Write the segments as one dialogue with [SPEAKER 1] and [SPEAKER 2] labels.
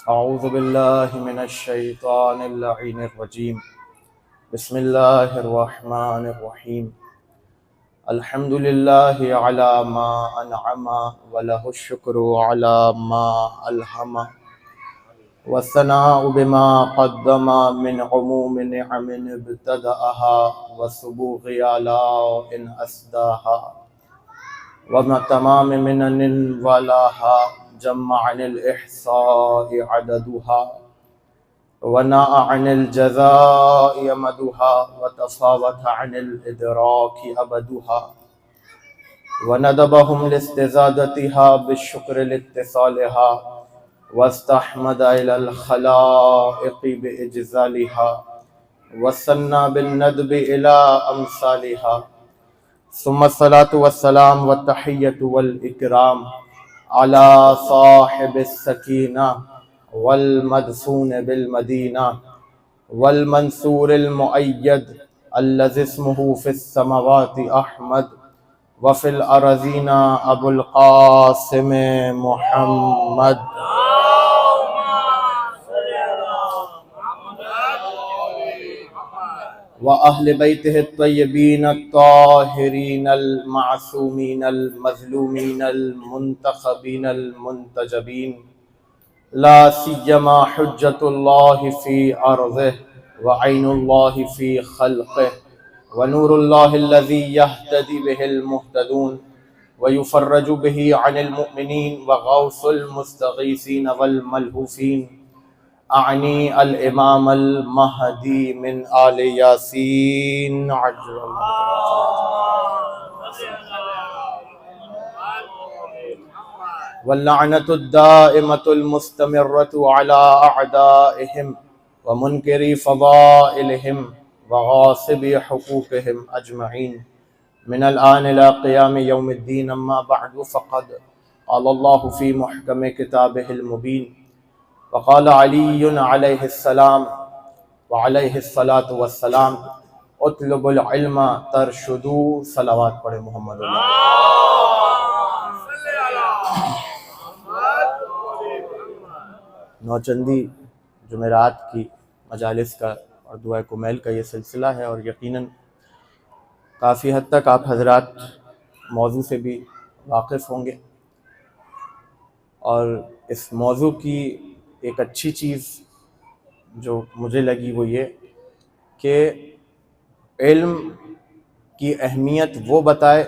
[SPEAKER 1] اعوذ باللہ من الشیطان اللعین الرجیم بسم اللہ الرحمن الرحیم الحمد للہ علی ما انعم ولہ الشکر علی ما الہم والثناء بما قدم من عموم نعم ابتدأها وسبوغ آلاء اسداها وتمام منن ولاها جمع عن الإحصاء عددها وناء عن الجزاء يمدها وتفاوت عن الإدراك أبدها وندبهم لاستزادتها بالشكر لاتصالها واستحمد إلى الخلائق بإجزالها وسنى بالندب إلى أمثالها ثم الصلاة والسلام والتحية والإكرام على صاحب السكينة والمدفون بالمدينة والمنصور المؤيد الذي اسمه في السماوات أحمد وفي الأرضين أبو القاسم محمد وأهل بيته الطيبين الطاهرين المعصومين المظلومين المنتخبين المنتجبين لا سيما حجة الله في أرضه وعين الله في خلقه ونور الله الذي يهتدي به المهتدون ويفرج به عن المؤمنين وغوث المستغيثين والملهوفين أعني الإمام المهدي من آل ياسين عجل واللعنة الدائمة المستمرة على أعدائهم ومنكري فضائلهم وغاصبي حقوقهم أجمعين من الآن إلى قيام يوم الدين. أما بعد فقد قال الله في محكم كتابه المبين وقال علي عليه السلام وعليه الصلاة والسلام اطلب العلم ترشدوا. صلوات پڑھے محمد اللہ. نوچندی جمعرات کی مجالس کا اور دعائے کمیل کا یہ سلسلہ ہے، اور یقیناً کافی حد تک آپ حضرات موضوع سے بھی واقف ہوں گے، اور اس موضوع کی ایک اچھی چیز جو مجھے لگی وہ یہ کہ علم کی اہمیت وہ بتائے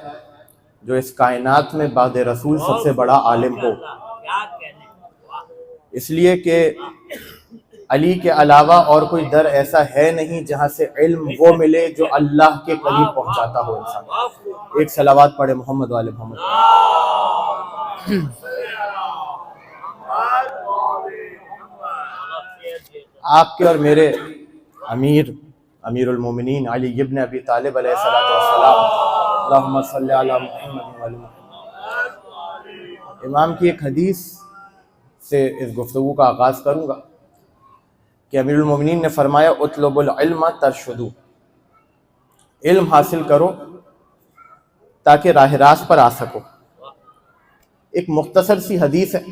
[SPEAKER 1] جو اس کائنات میں بعد رسول سب سے بڑا عالم ہو، اس لیے کہ علی کے علاوہ اور کوئی در ایسا ہے نہیں جہاں سے علم وہ ملے جو اللہ کے قریب پہنچاتا ہو انسان. ایک صلوات پڑھے محمد والے محمد. آپ کے اور میرے امیر المومنین علی ابن ابی طالب علیہ السلام، اللہم صلی علی محمد وعلی محمد. امام کی ایک حدیث سے اس گفتگو کا آغاز کروں گا کہ امیر المومنین نے فرمایا اطلب العلم ترشدو، علم حاصل کرو تاکہ راہ راست پر آ سکو. ایک مختصر سی حدیث ہے،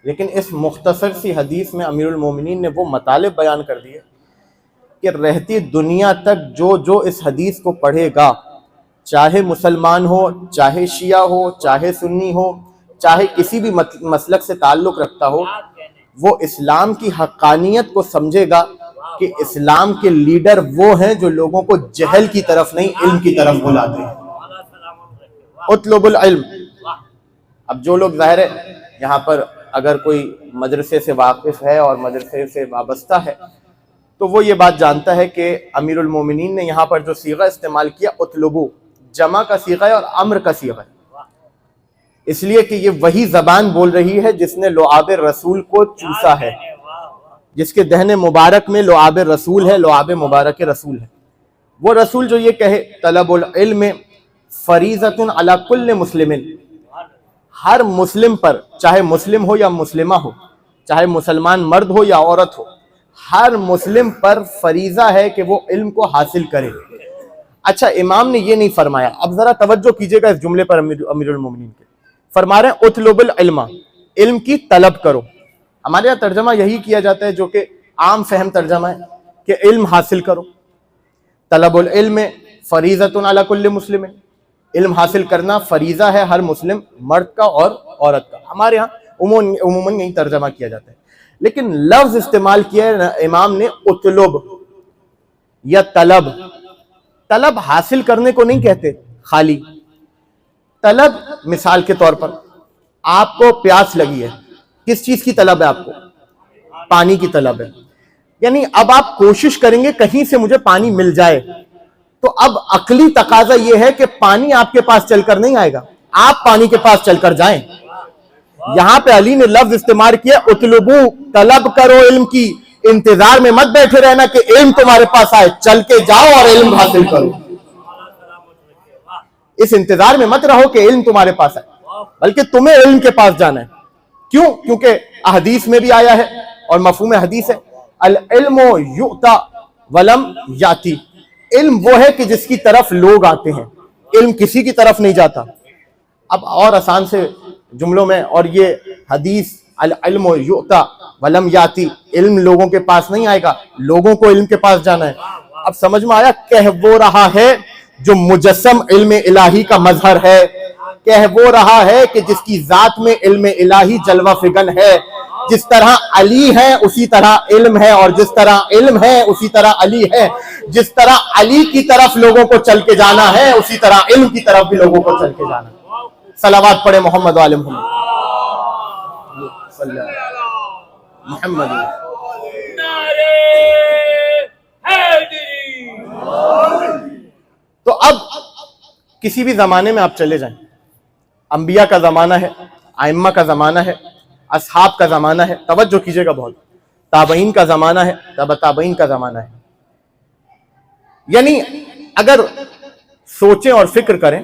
[SPEAKER 1] لیکن اس مختصر سی حدیث میں امیر المومنین نے وہ مطالب بیان کر دیے کہ رہتی دنیا تک جو اس حدیث کو پڑھے گا، چاہے مسلمان ہو، چاہے شیعہ ہو، چاہے سنی ہو، چاہے کسی بھی مسلک سے تعلق رکھتا ہو، وہ اسلام کی حقانیت کو سمجھے گا کہ اسلام کے لیڈر وہ ہیں جو لوگوں کو جہل کی طرف نہیں علم کی طرف بلاتے ہیں. اطلب العلم. اب جو لوگ ظاہر ہے یہاں پر اگر کوئی مدرسے سے واقف ہے اور مدرسے سے وابستہ ہے تو وہ یہ بات جانتا ہے کہ امیر المومنین نے یہاں پر جو صیغہ استعمال کیا اطلبو، جمع کا صیغہ ہے اور امر کا صیغہ ہے، اس لیے کہ یہ وہی زبان بول رہی ہے جس نے لعاب رسول کو چوسا ہے، جس کے دہن مبارک میں لعاب رسول ہے، لعاب مبارک رسول ہے. وہ رسول جو یہ کہے طلب العلم فریضۃ علی کل مسلم، ہر مسلم پر، چاہے مسلم ہو یا مسلمہ ہو، چاہے مسلمان مرد ہو یا عورت ہو، ہر مسلم پر فریضہ ہے کہ وہ علم کو حاصل کرے. اچھا، امام نے یہ نہیں فرمایا، اب ذرا توجہ کیجئے گا اس جملے پر امیر المومنین کے. فرما رہے ہیں اطلب العلم، علم کی طلب کرو. ہمارے یہاں ترجمہ یہی کیا جاتا ہے جو کہ عام فہم ترجمہ ہے کہ علم حاصل کرو. طلب العلم فریضۃ علی کل مسلم، علم حاصل کرنا فریضہ ہے ہر مسلم مرد کا اور عورت کا. ہمارے ہاں عموماً یہی ترجمہ کیا جاتا ہے. لیکن لفظ استعمال کیا ہے امام نے اطلب یا طلب. طلب حاصل کرنے کو نہیں کہتے خالی. طلب مثال کے طور پر آپ کو پیاس لگی ہے، کس چیز کی طلب ہے؟ آپ کو پانی کی طلب ہے. یعنی اب آپ کوشش کریں گے کہیں سے مجھے پانی مل جائے. تو اب عقلی تقاضا یہ ہے کہ پانی آپ کے پاس چل کر نہیں آئے گا، آپ پانی کے پاس چل کر جائیں. یہاں پہ علی نے لفظ استعمال کیا اطلبو، طلب کرو علم کی. انتظار میں مت بیٹھے رہنا کہ علم تمہارے پاس آئے، چل کے جاؤ اور علم حاصل کرو. اس انتظار میں مت رہو کہ علم تمہارے پاس آئے، بلکہ تمہیں علم کے پاس جانا ہے. کیوں؟ کیونکہ احادیث میں بھی آیا ہے اور مفہوم حدیث ہے العلم یؤتی ولم یاتی. علم وہ ہے کہ جس کی طرف لوگ آتے ہیں، علم کسی کی طرف نہیں جاتا. اب اور آسان سے جملوں میں، اور یہ حدیث العلم یؤتی ولم یاتی، علم لوگوں کے پاس نہیں آئے گا، لوگوں کو علم کے پاس جانا ہے. اب سمجھ میں آیا؟ کہہ وہ رہا ہے جو مجسم علم الہی کا مظہر ہے، کہہ وہ رہا ہے کہ جس کی ذات میں علم الہی جلوہ فگن ہے. جس طرح علی ہے اسی طرح علم ہے، اور جس طرح علم ہے اسی طرح علی ہے. جس طرح علی کی طرف لوگوں کو چل کے جانا ہے اسی طرح علم کی طرف بھی لوگوں کو چل کے جانا ہے. صلوات پڑھے محمد وآل محمد. محمد تو اب کسی بھی زمانے میں آپ چلے جائیں، انبیاء کا زمانہ ہے، ائمہ کا زمانہ ہے، اصحاب کا زمانہ ہے، توجہ کیجئے گا بہت، تابعین کا زمانہ ہے، تبع تابعین کا زمانہ ہے. یعنی اگر سوچیں اور فکر کریں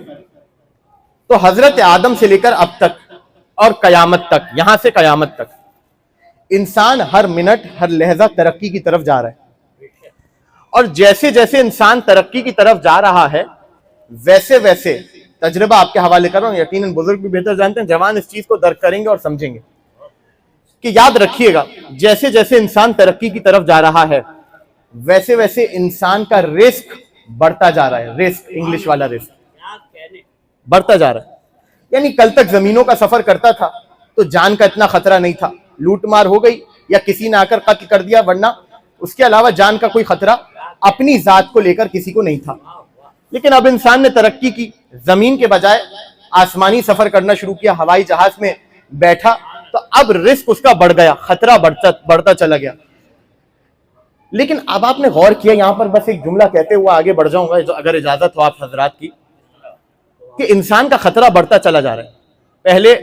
[SPEAKER 1] تو حضرت آدم سے لے کر اب تک اور قیامت تک، یہاں سے قیامت تک انسان ہر منٹ ہر لحظہ ترقی کی طرف جا رہا ہے. اور جیسے جیسے انسان ترقی کی طرف جا رہا ہے ویسے ویسے، تجربہ آپ کے حوالے کر رہا ہوں، یقیناً بزرگ بھی بہتر جانتے ہیں، جوان اس چیز کو درک کریں گے اور سمجھیں گے کہ یاد رکھیے گا جیسے جیسے انسان ترقی کی طرف جا رہا ہے ویسے ویسے انسان کا رزق بڑھتا جا رہا ہے. رزق انگلش والا رزق بڑھتا جا رہا ہے. یعنی کل تک زمینوں کا سفر کرتا تھا تو جان کا اتنا خطرہ نہیں تھا، لوٹ مار ہو گئی یا کسی نے آ کر قتل کر دیا، ورنہ اس کے علاوہ جان کا کوئی خطرہ اپنی ذات کو لے کر کسی کو نہیں تھا. لیکن اب انسان نے ترقی کی، زمین کے بجائے آسمانی سفر کرنا شروع کیا، ہوائی جہاز میں بیٹھا تو اب رزق اس کا بڑھ گیا، خطرہ بڑھتا چلا گیا. لیکن اب آپ نے غور کیا، یہاں پر بس ایک جملہ کہتے ہوا آگے بڑھ جاؤں گا اگر اجازت ہو آپ حضرات کی، کہ انسان کا خطرہ بڑھتا چلا جا رہا ہے. پہلے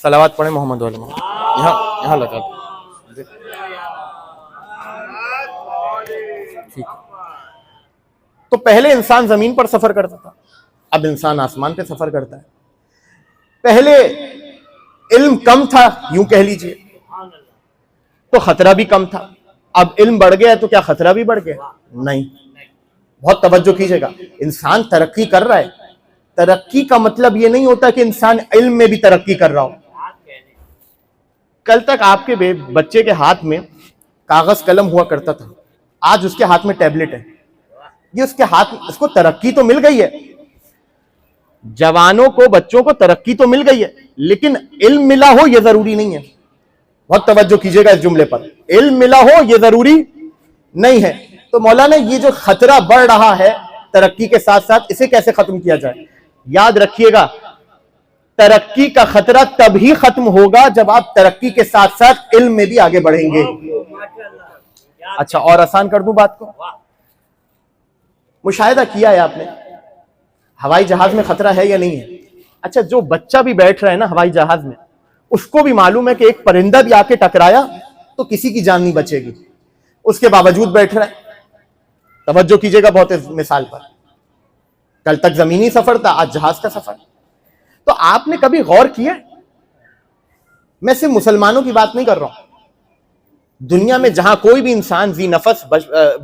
[SPEAKER 1] صلوات پڑھیں محمد علیہ وسلم، یہاں لگا ٹھیک. تو پہلے انسان زمین پر سفر کرتا تھا، اب انسان آسمان پہ سفر کرتا ہے. پہلے علم کم تھا یوں کہہ لیجئے تو خطرہ بھی کم تھا، اب علم بڑھ گیا تو کیا خطرہ بھی بڑھ گیا؟ نہیں. بہت توجہ کیجئے گا، انسان ترقی کر رہا ہے. ترقی کا مطلب یہ نہیں ہوتا کہ انسان علم میں بھی ترقی کر رہا ہو. کل تک آپ کے بچے کے ہاتھ میں کاغذ قلم ہوا کرتا تھا، آج اس کے ہاتھ میں ٹیبلٹ ہے. یہ اس کو ترقی تو مل گئی ہے، جوانوں کو بچوں کو ترقی تو مل گئی ہے، لیکن علم ملا ہو یہ ضروری نہیں ہے. بہت توجہ کیجئے گا اس جملے پر، علم ملا ہو یہ ضروری نہیں ہے. تو مولانا یہ جو خطرہ بڑھ رہا ہے ترقی کے ساتھ ساتھ، اسے کیسے ختم کیا جائے؟ یاد رکھیے گا ترقی کا خطرہ تب ہی ختم ہوگا جب آپ ترقی کے ساتھ ساتھ علم میں بھی آگے بڑھیں گے. اچھا اور آسان کر دوں بات کو، مشاہدہ کیا ہے آپ نے ہوائی جہاز میں خطرہ ہے یا نہیں ہے؟ اچھا جو بچہ بھی بیٹھ رہا ہے نا ہوائی جہاز میں، اس کو بھی معلوم ہے کہ ایک پرندہ بھی آ کے ٹکرایا تو کسی کی جان نہیں بچے گی، اس کے باوجود بیٹھ رہا ہے. توجہ کیجئے گا بہت مثال پر، کل تک زمینی سفر تھا آج جہاز کا سفر. تو آپ نے کبھی غور کیا؟ میں صرف مسلمانوں کی بات نہیں کر رہا ہوں، دنیا میں جہاں کوئی بھی انسان ذی نفس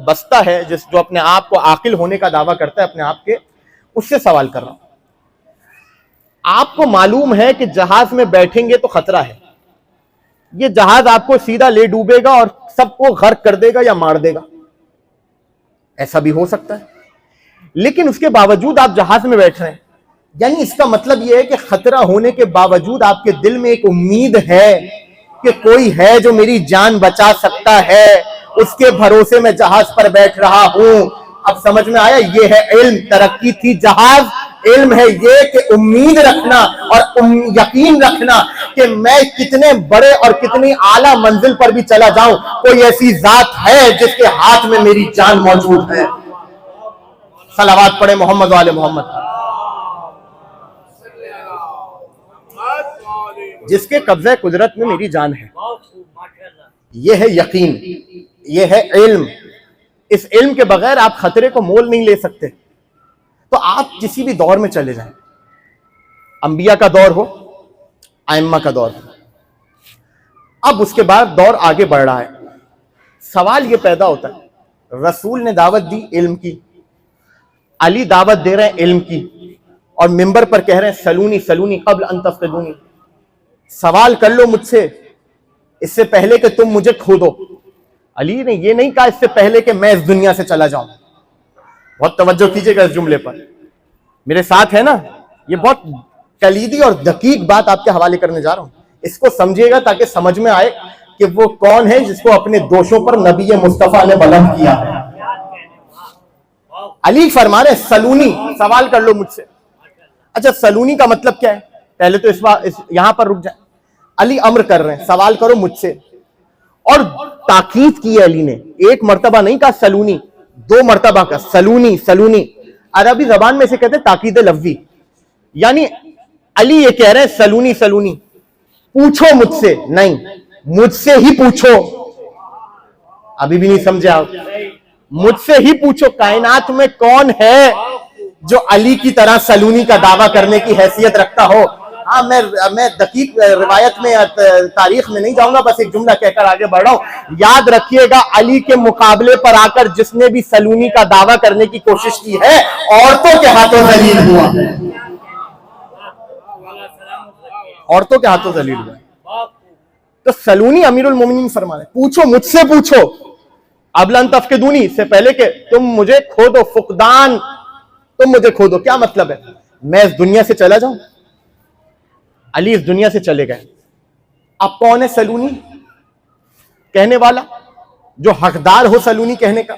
[SPEAKER 1] بستا ہے، جو اپنے آپ کو عاقل ہونے کا دعویٰ کرتا ہے اپنے آپ کے، اس سے سوال کر رہا ہوں. آپ کو معلوم ہے کہ جہاز میں بیٹھیں گے تو خطرہ ہے، یہ جہاز آپ کو سیدھا لے ڈوبے گا اور سب کو غرق کر دے گا یا مار دے گا. ایسا بھی ہو سکتا ہے. لیکن اس کے باوجود آپ جہاز میں بیٹھ رہے ہیں, یعنی اس کا مطلب یہ ہے کہ خطرہ ہونے کے باوجود آپ کے دل میں ایک امید ہے کہ کوئی ہے جو میری جان بچا سکتا ہے, اس کے بھروسے میں جہاز پر بیٹھ رہا ہوں. اب سمجھ میں آیا, یہ ہے علم. ترقی تھی جہاز, علم ہے یہ کہ امید رکھنا اور یقین رکھنا کہ میں کتنے بڑے اور کتنی اعلیٰ منزل پر بھی چلا جاؤں, کوئی ایسی ذات ہے جس کے ہاتھ میں میری جان موجود ہے. صلوات پڑھے محمد وآل محمد. جس کے قبضہ قدرت میں میری جان ہے. یہ ہے یقین, یہ ہے علم. اس علم کے بغیر آپ خطرے کو مول نہیں لے سکتے. تو آپ کسی بھی دور میں چلے جائیں, انبیاء کا دور ہو, ائمہ کا دور ہو, اب اس کے بعد دور آگے بڑھ رہا ہے. سوال یہ پیدا ہوتا ہے, رسول نے دعوت دی علم کی, علی دعوت دے رہے ہیں علم کی, اور منبر پر کہہ رہے ہیں سلونی سلونی قبل ان تفقدونی, سوال کر لو مجھ سے اس سے پہلے کہ تم مجھے کھودو. علی نے یہ نہیں کہا اس سے پہلے کہ میں اس دنیا سے چلا جاؤں. بہت توجہ کیجئے گا اس جملے پر, میرے ساتھ ہے نا, یہ بہت کلیدی اور دقیق بات آپ کے حوالے کرنے جا رہا ہوں. اس کو سمجھیے گا تاکہ سمجھ میں آئے کہ وہ کون ہے جس کو اپنے دوشوں پر نبی مصطفیٰ نے بلند کیا ہے. علی فرما رہے سلونی, سوال کر لو مجھ سے. اچھا سلونی کا مطلب کیا ہے؟ پہلے تو یہاں پر رک جائیں. علی امر کر رہے ہیں سوال کرو مجھ سے, اور تاکید کی ہے علی نے. ایک مرتبہ نہیں کہا سلونی, 2 مرتبہ کہا سلونی سلونی. عربی زبان میں اسے کہتے ہیں تاکید لفظی. یعنی علی یہ کہہ رہے ہیں سلونی سلونی, پوچھو مجھ سے. نہیں, مجھ سے ہی پوچھو. ابھی بھی نہیں سمجھے آپ؟ مجھ سے ہی پوچھو. کائنات میں کون ہے جو علی کی طرح سلونی کا دعویٰ کرنے کی حیثیت رکھتا ہو؟ ہاں میں دقیق روایت میں تاریخ میں نہیں جاؤں گا, بس ایک جملہ کہہ کر آگے بڑھ رہا ہوں. یاد رکھیے گا علی کے مقابلے پر آ کر جس نے بھی سلونی کا دعویٰ کرنے کی کوشش کی ہے عورتوں کے ہاتھوں ذلیل ہوا. عورتوں کے ہاتھوں ذلیل ہوا. تو سلونی امیر المومنین فرما رہے پوچھو مجھ سے پوچھو, قبل ان تفقدونی, سے پہلے کہ تم مجھے کھودو. فقدان, تم مجھے کھودو, کیا مطلب ہے؟ میں اس دنیا سے چلا جاؤں. علی اس دنیا سے چلے گئے. اب کون ہے سلونی کہنے والا؟ جو حقدار ہو سلونی کہنے کا,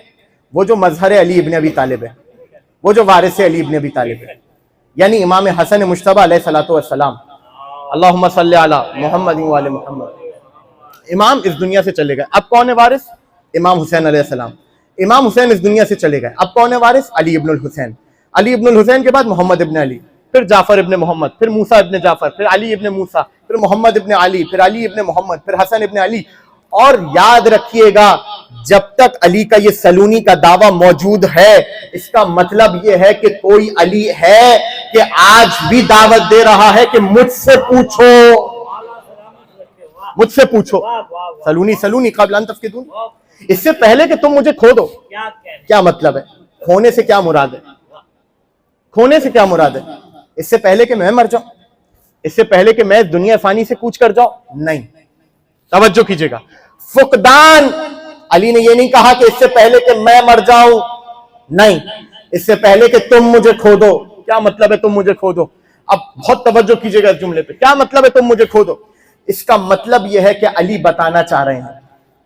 [SPEAKER 1] وہ جو مظہر علی ابن ابی طالب ہے, وہ جو وارث علی ابن ابی طالب ہے, یعنی امام حسن مجتبی علیہ الصلوۃ والسلام. اللہم صلی علی محمد وعلی محمد. امام اس دنیا سے چلے گئے. اب کون ہے وارث؟ امام حسین علیہ السلام. امام حسین اس دنیا سے چلے گئے. اب کون ہے وارث؟ علی ابن الحسین. علی ابن الحسین کے بعد محمد ابن علی, پھر جعفر ابن محمد, پھر موسیٰ ابن جعفر, پھر علی ابن موسیٰ, پھر محمد ابن علی, پھر علی ابن محمد, پھر حسن ابن علی. اور یاد رکھیے گا جب تک علی کا یہ سلونی کا دعویٰ موجود ہے, اس کا مطلب یہ ہے کہ کوئی علی ہے کہ آج بھی دعوت دے رہا ہے کہ مجھ سے پوچھو, مجھ سے پوچھو. سلونی سلونی قبل ان تفقدون, اس سے پہلے کہ تم مجھے کھو دو. کیا مطلب ہے؟ کھونے سے کیا مراد ہے؟ کھونے سے کیا مراد ہے؟ اس سے پہلے کہ میں مر جاؤں, اس سے پہلے کہ میں دنیا فانی سے کوچ کر جاؤں؟ نہیں, توجہ کیجئے گا. فقدان, علی نے یہ نہیں کہا کہ اس سے پہلے کہ میں مر جاؤں, نہیں, اس سے پہلے کہ تم مجھے کھو دو. کیا مطلب ہے تم مجھے کھو دو؟ اب بہت توجہ کیجئے گا اس جملے پہ. کیا مطلب ہے تم مجھے کھو دو؟ اس کا مطلب یہ ہے کہ علی بتانا چاہ رہے ہیں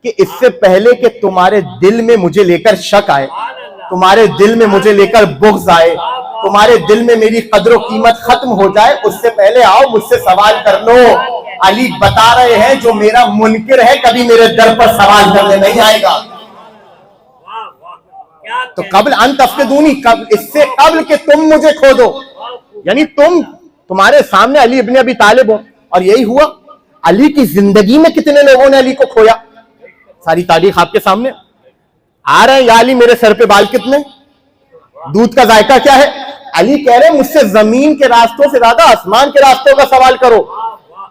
[SPEAKER 1] کہ اس سے پہلے کہ تمہارے دل میں مجھے لے کر شک آئے, تمہارے دل میں مجھے لے کر بغض آئے, تمہارے دل میں میری قدر و قیمت ختم ہو جائے, اس سے پہلے آؤ مجھ سے سوال کر لو. علی بتا رہے ہیں جو میرا منکر ہے کبھی میرے در پر سوال کرنے نہیں آئے گا. تو قبل ان تفقدونی, اس سے قبل کہ تم مجھے کھو دو, یعنی تمہارے سامنے علی ابن ابی طالب ہو. اور یہی ہوا. علی کی زندگی میں کتنے لوگوں نے علی کو کھویا؟ ساری تاریخ آپ کے سامنے آ رہے ہیں. یا علی میرے سر پہ بال کتنے, دودھ کا ذائقہ کیا ہے؟ علی کہہ رہے ہیں مجھ سے زمین کے راستوں سے زیادہ آسمان کے راستوں کا سوال کرو,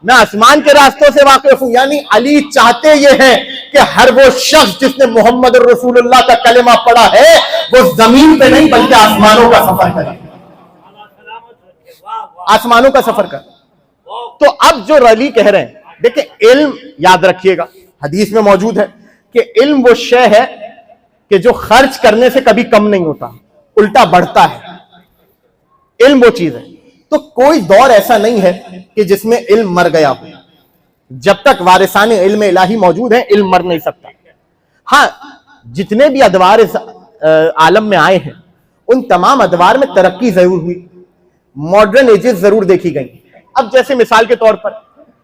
[SPEAKER 1] میں آسمان کے راستوں سے واقف ہوں. یعنی علی چاہتے یہ ہیں کہ ہر وہ شخص جس نے محمد الرسول اللہ کا کلمہ پڑھا ہے وہ زمین پہ نہیں بلکہ آسمانوں کا سفر کرے, آسمانوں کا سفر کر. تو اب جو علی کہہ رہے ہیں دیکھیں علم یاد رکھیے گا حدیث میں موجود ہے کہ علم وہ شے ہے کہ جو خرچ کرنے سے کبھی کم نہیں ہوتا، الٹا بڑھتا ہے۔ علم وہ چیز ہے، تو کوئی دور ایسا نہیں ہے کہ جس میں علم مر گیا ہو۔ جب تک وارثان علم الہی موجود ہیں علم مر نہیں سکتا۔ ہاں جتنے بھی ادوار اس عالم میں آئے ہیں ان تمام ادوار میں ترقی ضرور ہوئی، ماڈرن ایجز ضرور دیکھی گئی۔ اب جیسے مثال کے طور پر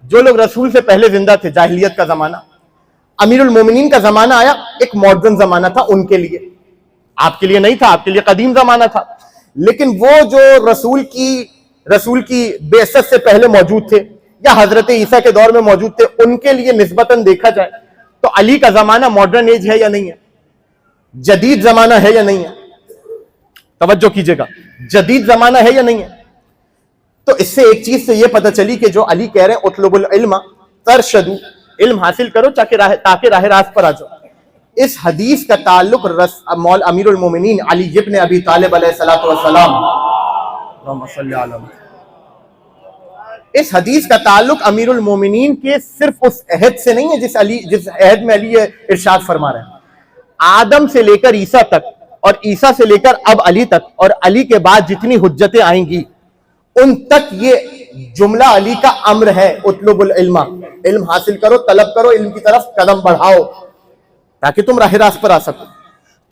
[SPEAKER 1] جو لوگ رسول سے پہلے زندہ تھے، جاہلیت کا زمانہ، امیر المومنین کا زمانہ آیا، ایک ماڈرن زمانہ تھا ان کے لیے، آپ کے لیے نہیں تھا، آپ کے لیے قدیم زمانہ تھا۔ لیکن وہ جو رسول کی بعثت سے پہلے موجود تھے یا حضرت عیسیٰ کے دور میں موجود تھے، ان کے لیے نسبتاً دیکھا جائے تو علی کا زمانہ ماڈرن ایج ہے یا نہیں ہے، جدید زمانہ ہے یا نہیں ہے؟ توجہ کیجئے گا، جدید زمانہ ہے یا نہیں ہے؟ تو اس سے ایک چیز سے یہ پتہ چلی کہ جو علی کہہ رہے ہیں اطلب العلم ترشدو، علم حاصل کرو تاکہ راہ راست پر آ جاؤ، اس حدیث کا تعلق امیر المومنین علی ابن ابی طالب علیہ السلام، اس حدیث کا تعلق امیر المومنین کے صرف اس عہد سے نہیں ہے جس عہد میں علی ارشاد فرما رہے ہیں، آدم سے لے کر عیسیٰ تک اور عیسیٰ سے لے کر اب علی تک اور علی کے بعد جتنی حجتیں آئیں گی ان تک یہ جملہ علی کا امر ہے، اطلب العلم، علم حاصل کرو، طلب کرو، علم کی طرف قدم بڑھاؤ تاکہ تم راہ راست پر آ سکو۔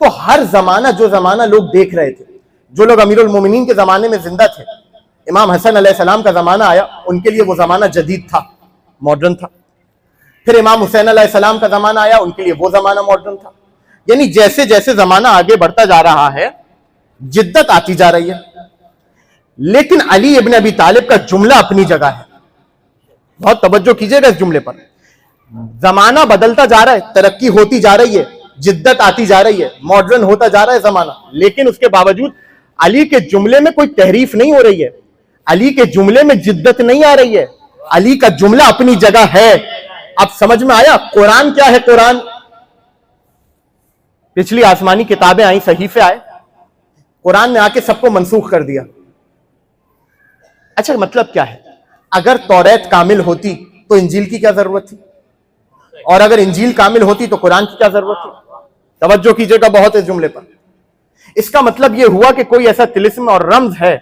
[SPEAKER 1] تو ہر زمانہ جو زمانہ لوگ دیکھ رہے تھے، جو لوگ امیر المومنین کے زمانے میں زندہ تھے، امام حسن علیہ السلام کا زمانہ آیا، ان کے لیے وہ زمانہ جدید تھا، ماڈرن تھا۔ پھر امام حسین علیہ السلام کا زمانہ آیا، ان کے لیے وہ زمانہ ماڈرن تھا۔ یعنی جیسے جیسے زمانہ آگے بڑھتا جا رہا ہے جدت آتی جا رہی ہے، لیکن علی ابن ابی طالب کا جملہ اپنی جگہ ہے۔ بہت توجہ کیجئے گا اس جملے پر، زمانہ بدلتا جا رہا ہے، ترقی ہوتی جا رہی ہے، جدت آتی جا رہی ہے، ماڈرن ہوتا جا رہا ہے زمانہ، لیکن اس کے باوجود علی کے جملے میں کوئی تحریف نہیں ہو رہی ہے، علی کے جملے میں جدت نہیں آ رہی ہے، علی کا جملہ اپنی جگہ ہے۔ اب سمجھ میں آیا قرآن کیا ہے؟ قرآن پچھلی آسمانی کتابیں آئیں، صحیفے آئے، قرآن نے آ کے سب کو منسوخ کر دیا۔ اچھا مطلب کیا ہے؟ اگر توریت کامل ہوتی تو انجیل کی کیا ضرورت تھی، اور اگر انجیل کامل ہوتی تو قرآن کی کیا ضرورت تھی؟ توجہ کیجئے گا بہت اس جملے پر۔ اس کا مطلب یہ ہوا کہ کوئی ایسا طلسم اور رمز ہے،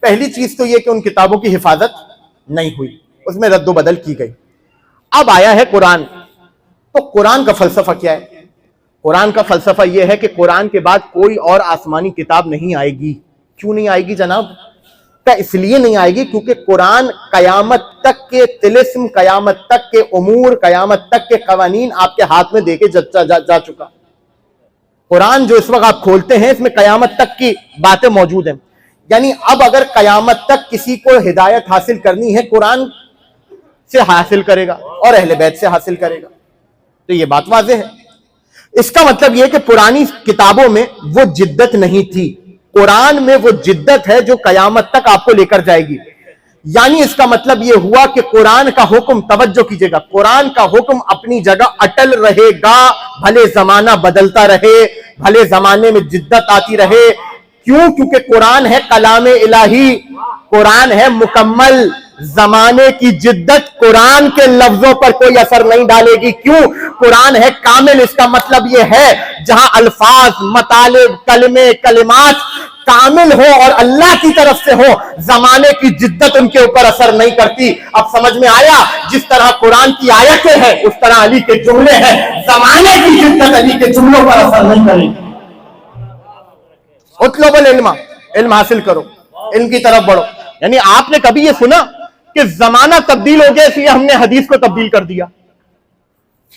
[SPEAKER 1] پہلی چیز تو یہ کہ ان کتابوں کی حفاظت نہیں ہوئی، اس میں رد و بدل کی گئی۔ اب آیا ہے قرآن، تو قرآن کا فلسفہ کیا ہے؟ قرآن کا فلسفہ یہ ہے کہ قرآن کے بعد کوئی اور آسمانی کتاب نہیں آئے گی۔ کیوں نہیں آئے گی جناب؟ اس لیے نہیں آئے گی کیونکہ قرآن قیامت تک کے طلسم، قیامت تک کے امور، قیامت تک کے قوانین آپ کے ہاتھ میں دے کے جا چکا۔ قرآن جو اس وقت آپ کھولتے ہیں اس میں قیامت تک کی باتیں موجود ہیں، یعنی اب اگر قیامت تک کسی کو ہدایت حاصل کرنی ہے قرآن سے حاصل کرے گا اور اہل بیت سے حاصل کرے گا، تو یہ بات واضح ہے۔ اس کا مطلب یہ کہ پرانی کتابوں میں وہ جدت نہیں تھی، قرآن میں وہ جدت ہے جو قیامت تک آپ کو لے کر جائے گی۔ یعنی اس کا مطلب یہ ہوا کہ قرآن کا حکم، توجہ کیجئے گا، قرآن کا حکم اپنی جگہ اٹل رہے گا، بھلے زمانہ بدلتا رہے، بھلے زمانے میں جدت آتی رہے۔ کیوں؟ کیونکہ قرآن ہے کلام الہی، قرآن ہے مکمل، زمانے کی جدت قرآن کے لفظوں پر کوئی اثر نہیں ڈالے گی۔ کیوں؟ قرآن ہے کامل، اس کا مطلب یہ ہے جہاں الفاظ، مطالب، کلمے، کلمات کامل ہو اور اللہ کی طرف سے ہو، زمانے کی جدت ان کے اوپر اثر نہیں کرتی۔ اب سمجھ میں آیا؟ جس طرح قرآن کی آیتیں ہیں اس طرح علی کے جملے ہیں، زمانے کی جدت علی کے جملوں پر اثر نہیں کرے گی۔ اطلب العلم، علم حاصل کرو، علم کی طرف بڑھو۔ یعنی آپ نے کبھی یہ سنا کہ زمانہ تبدیل ہو گیا اس لیے ہم نے حدیث کو تبدیل کر دیا؟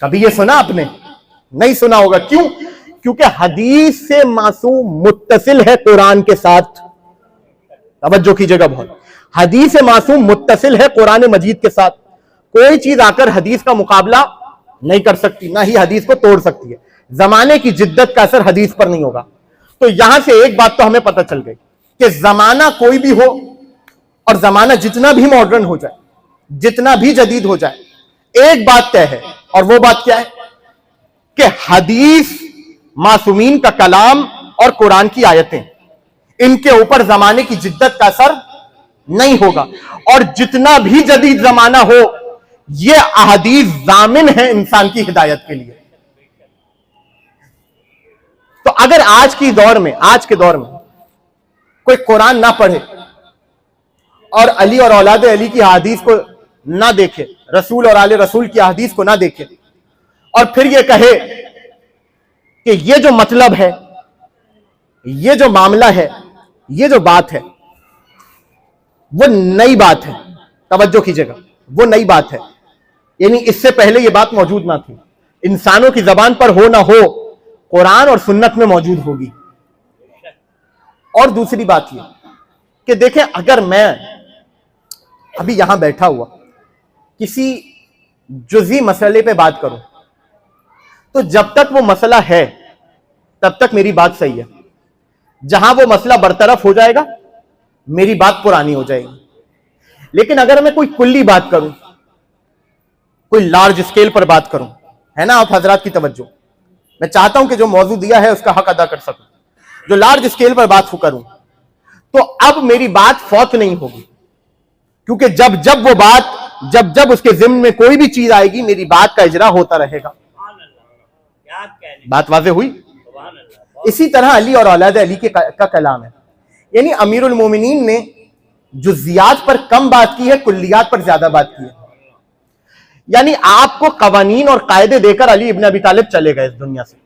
[SPEAKER 1] کبھی یہ سنا آپ نے؟ نہیں سنا ہوگا۔ کیوں؟ کیونکہ حدیث سے معصوم متصل ہے قرآن کے ساتھ۔ توجہ کیجئے گا بہت، حدیث سے معصوم متصل ہے قرآن مجید کے ساتھ، کوئی چیز آ کر حدیث کا مقابلہ نہیں کر سکتی، نہ ہی حدیث کو توڑ سکتی ہے۔ زمانے کی جدت کا اثر حدیث پر نہیں ہوگا۔ تو یہاں سے ایک بات تو ہمیں پتہ چل گئی کہ زمانہ کوئی بھی ہو اور زمانہ جتنا بھی ماڈرن ہو جائے، جتنا بھی جدید ہو جائے، ایک بات طے ہے، اور وہ بات کیا ہے کہ حدیث، معصومین کا کلام اور قرآن کی آیتیں، ان کے اوپر زمانے کی جدت کا اثر نہیں ہوگا۔ اور جتنا بھی جدید زمانہ ہو یہ احادیث ضامن ہے انسان کی ہدایت کے لیے. تو اگر آج کے دور میں کوئی قرآن نہ پڑھے اور علی اور اولاد علی کی احادیث کو نہ دیکھے, رسول اور آل رسول کی احادیث کو نہ دیکھے, اور پھر یہ کہے کہ یہ جو مطلب ہے, یہ جو معاملہ ہے, یہ جو بات ہے وہ نئی بات ہے, توجہ کیجئے گا, وہ نئی بات ہے, یعنی اس سے پہلے یہ بات موجود نہ تھی, انسانوں کی زبان پر ہو نہ ہو قرآن اور سنت میں موجود ہوگی. اور دوسری بات یہ کہ دیکھیں, اگر میں ابھی یہاں بیٹھا ہوا کسی جزئی مسئلے پہ بات کروں تو جب تک وہ مسئلہ ہے تب تک میری بات صحیح ہے, جہاں وہ مسئلہ برطرف ہو جائے گا میری بات پرانی ہو جائے گی. لیکن اگر میں کوئی کلی بات کروں, کوئی لارج اسکیل پر بات کروں, ہے نا آپ حضرات کی توجہ, میں چاہتا ہوں کہ جو موضوع دیا ہے اس کا حق ادا کر سکوں, جو لارج اسکیل پر بات کروں تو اب میری بات فوت نہیں ہوگی, کیونکہ جب اس کے ضمن میں کوئی بھی چیز آئے گی میری بات کا اجرا ہوتا رہے گا. بات واضح ہوئی؟ اسی طرح علی اور اولاد علی کا کلام ہے, یعنی امیر المومنین نے جزیات پر کم بات کی ہے, کلیات پر زیادہ بات کی ہے. یعنی آپ کو قوانین اور قاعدے دے کر علی ابن ابی طالب چلے گئے اس دنیا سے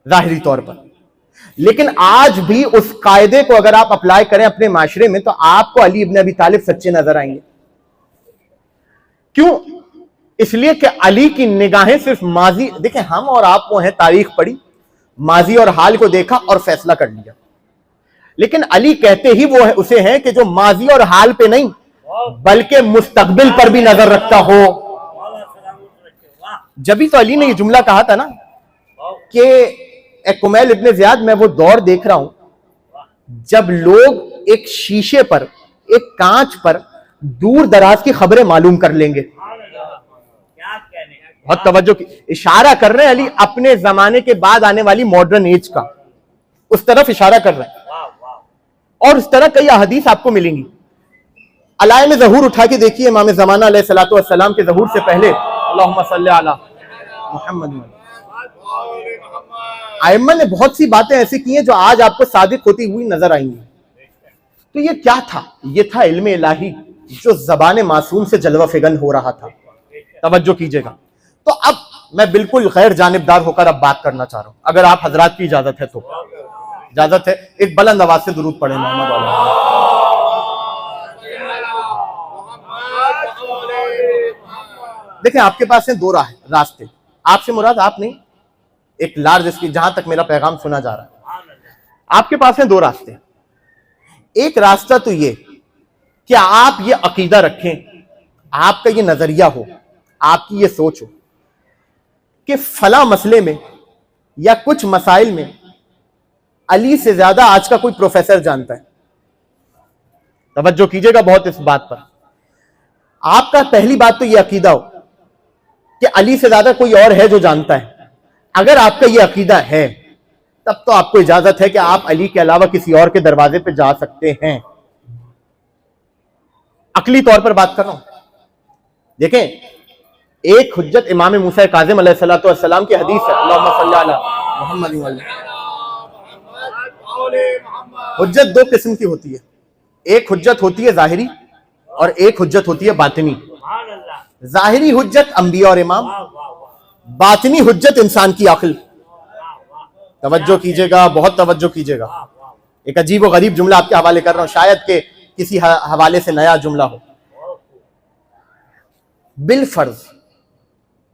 [SPEAKER 1] ظاہری طور پر, لیکن آج بھی اس قاعدے کو اگر آپ اپلائی کریں اپنے معاشرے میں تو آپ کو علی ابن ابی طالب سچے نظر آئیں گے. کیوں؟ اس لیے کہ علی کی نگاہیں صرف ماضی, دیکھیں ہم اور آپ وہ ہیں تاریخ پڑھی, ماضی اور حال کو دیکھا اور فیصلہ کر لیا, لیکن علی کہتے ہی وہ اسے ہیں کہ جو ماضی اور حال پہ نہیں بلکہ مستقبل پر بھی نظر رکھتا ہو. جبھی تو علی نے یہ جملہ کہا تھا نا کہ اے کمیل ابن زیاد, میں وہ دور دیکھ رہا ہوں جب لوگ ایک شیشے پر, ایک کانچ پر دور دراز کی خبریں معلوم کر لیں گے. بہت توجہ کی, اشارہ کر رہے ہیں علی اپنے زمانے کے بعد آنے والی ماڈرن ایج کا, اس طرف اشارہ کر رہے ہیں. اور اس طرح کئی احادیث آپ کو ملیں گی. علائم ظہور اٹھا کے دیکھیے امام زمانہ علیہ الصلوۃ والسلام کے ظہور سے پہلے, اللہم صلی علی محمد. ائمہ نے بہت سی باتیں ایسی کی ہیں جو آج آپ کو صادق ہوتی ہوئی نظر آئیں گی. تو یہ کیا تھا؟ یہ تھا علم الہی جو زبان معصوم سے جلوہ فگن ہو رہا تھا. توجہ کیجئے گا. تو اب میں بالکل غیر جانبدار ہو کر اب بات کرنا چاہ رہا ہوں, اگر آپ حضرات کی اجازت ہے تو. اجازت ہے؟ ایک بلند آواز سے درود پڑھیں محمد والا. دیکھیں آپ کے پاس ہیں دو راستے, آپ سے مراد آپ نہیں, ایک لارج اس کی, جہاں تک میرا پیغام سنا جا رہا ہے, آپ کے پاس ہیں دو راستے. ایک راستہ تو یہ کہ آپ یہ عقیدہ رکھیں, آپ کا یہ نظریہ ہو, آپ کی یہ سوچ ہو کہ فلاں مسئلے میں یا کچھ مسائل میں علی سے زیادہ آج کا کوئی پروفیسر جانتا ہے. توجہ کیجئے گا بہت اس بات پر. آپ کا پہلی بات تو یہ عقیدہ ہو کہ علی سے زیادہ کوئی اور ہے جو جانتا ہے. اگر آپ کا یہ عقیدہ ہے تب تو آپ کو اجازت ہے کہ آپ علی کے علاوہ کسی اور کے دروازے پہ جا سکتے ہیں. عقلی طور پر بات کر رہا ہوں. دیکھیں ایک حجت امام موسیٰ کاظم علیہ السلام کی حدیث ہے, اللہم صلی علی محمد وعلی. حجت دو قسم کی ہوتی ہے, ایک حجت ہوتی ہے ظاہری اور ایک حجت ہوتی ہے باطنی. ظاہری حجت انبیاء اور امام, باطنی حجت انسان کی عقل. توجہ کیجئے گا, بہت توجہ کیجئے گا. ایک عجیب و غریب جملہ آپ کے حوالے کر رہا ہوں, شاید کہ کسی حوالے سے نیا جملہ ہو. بالفرض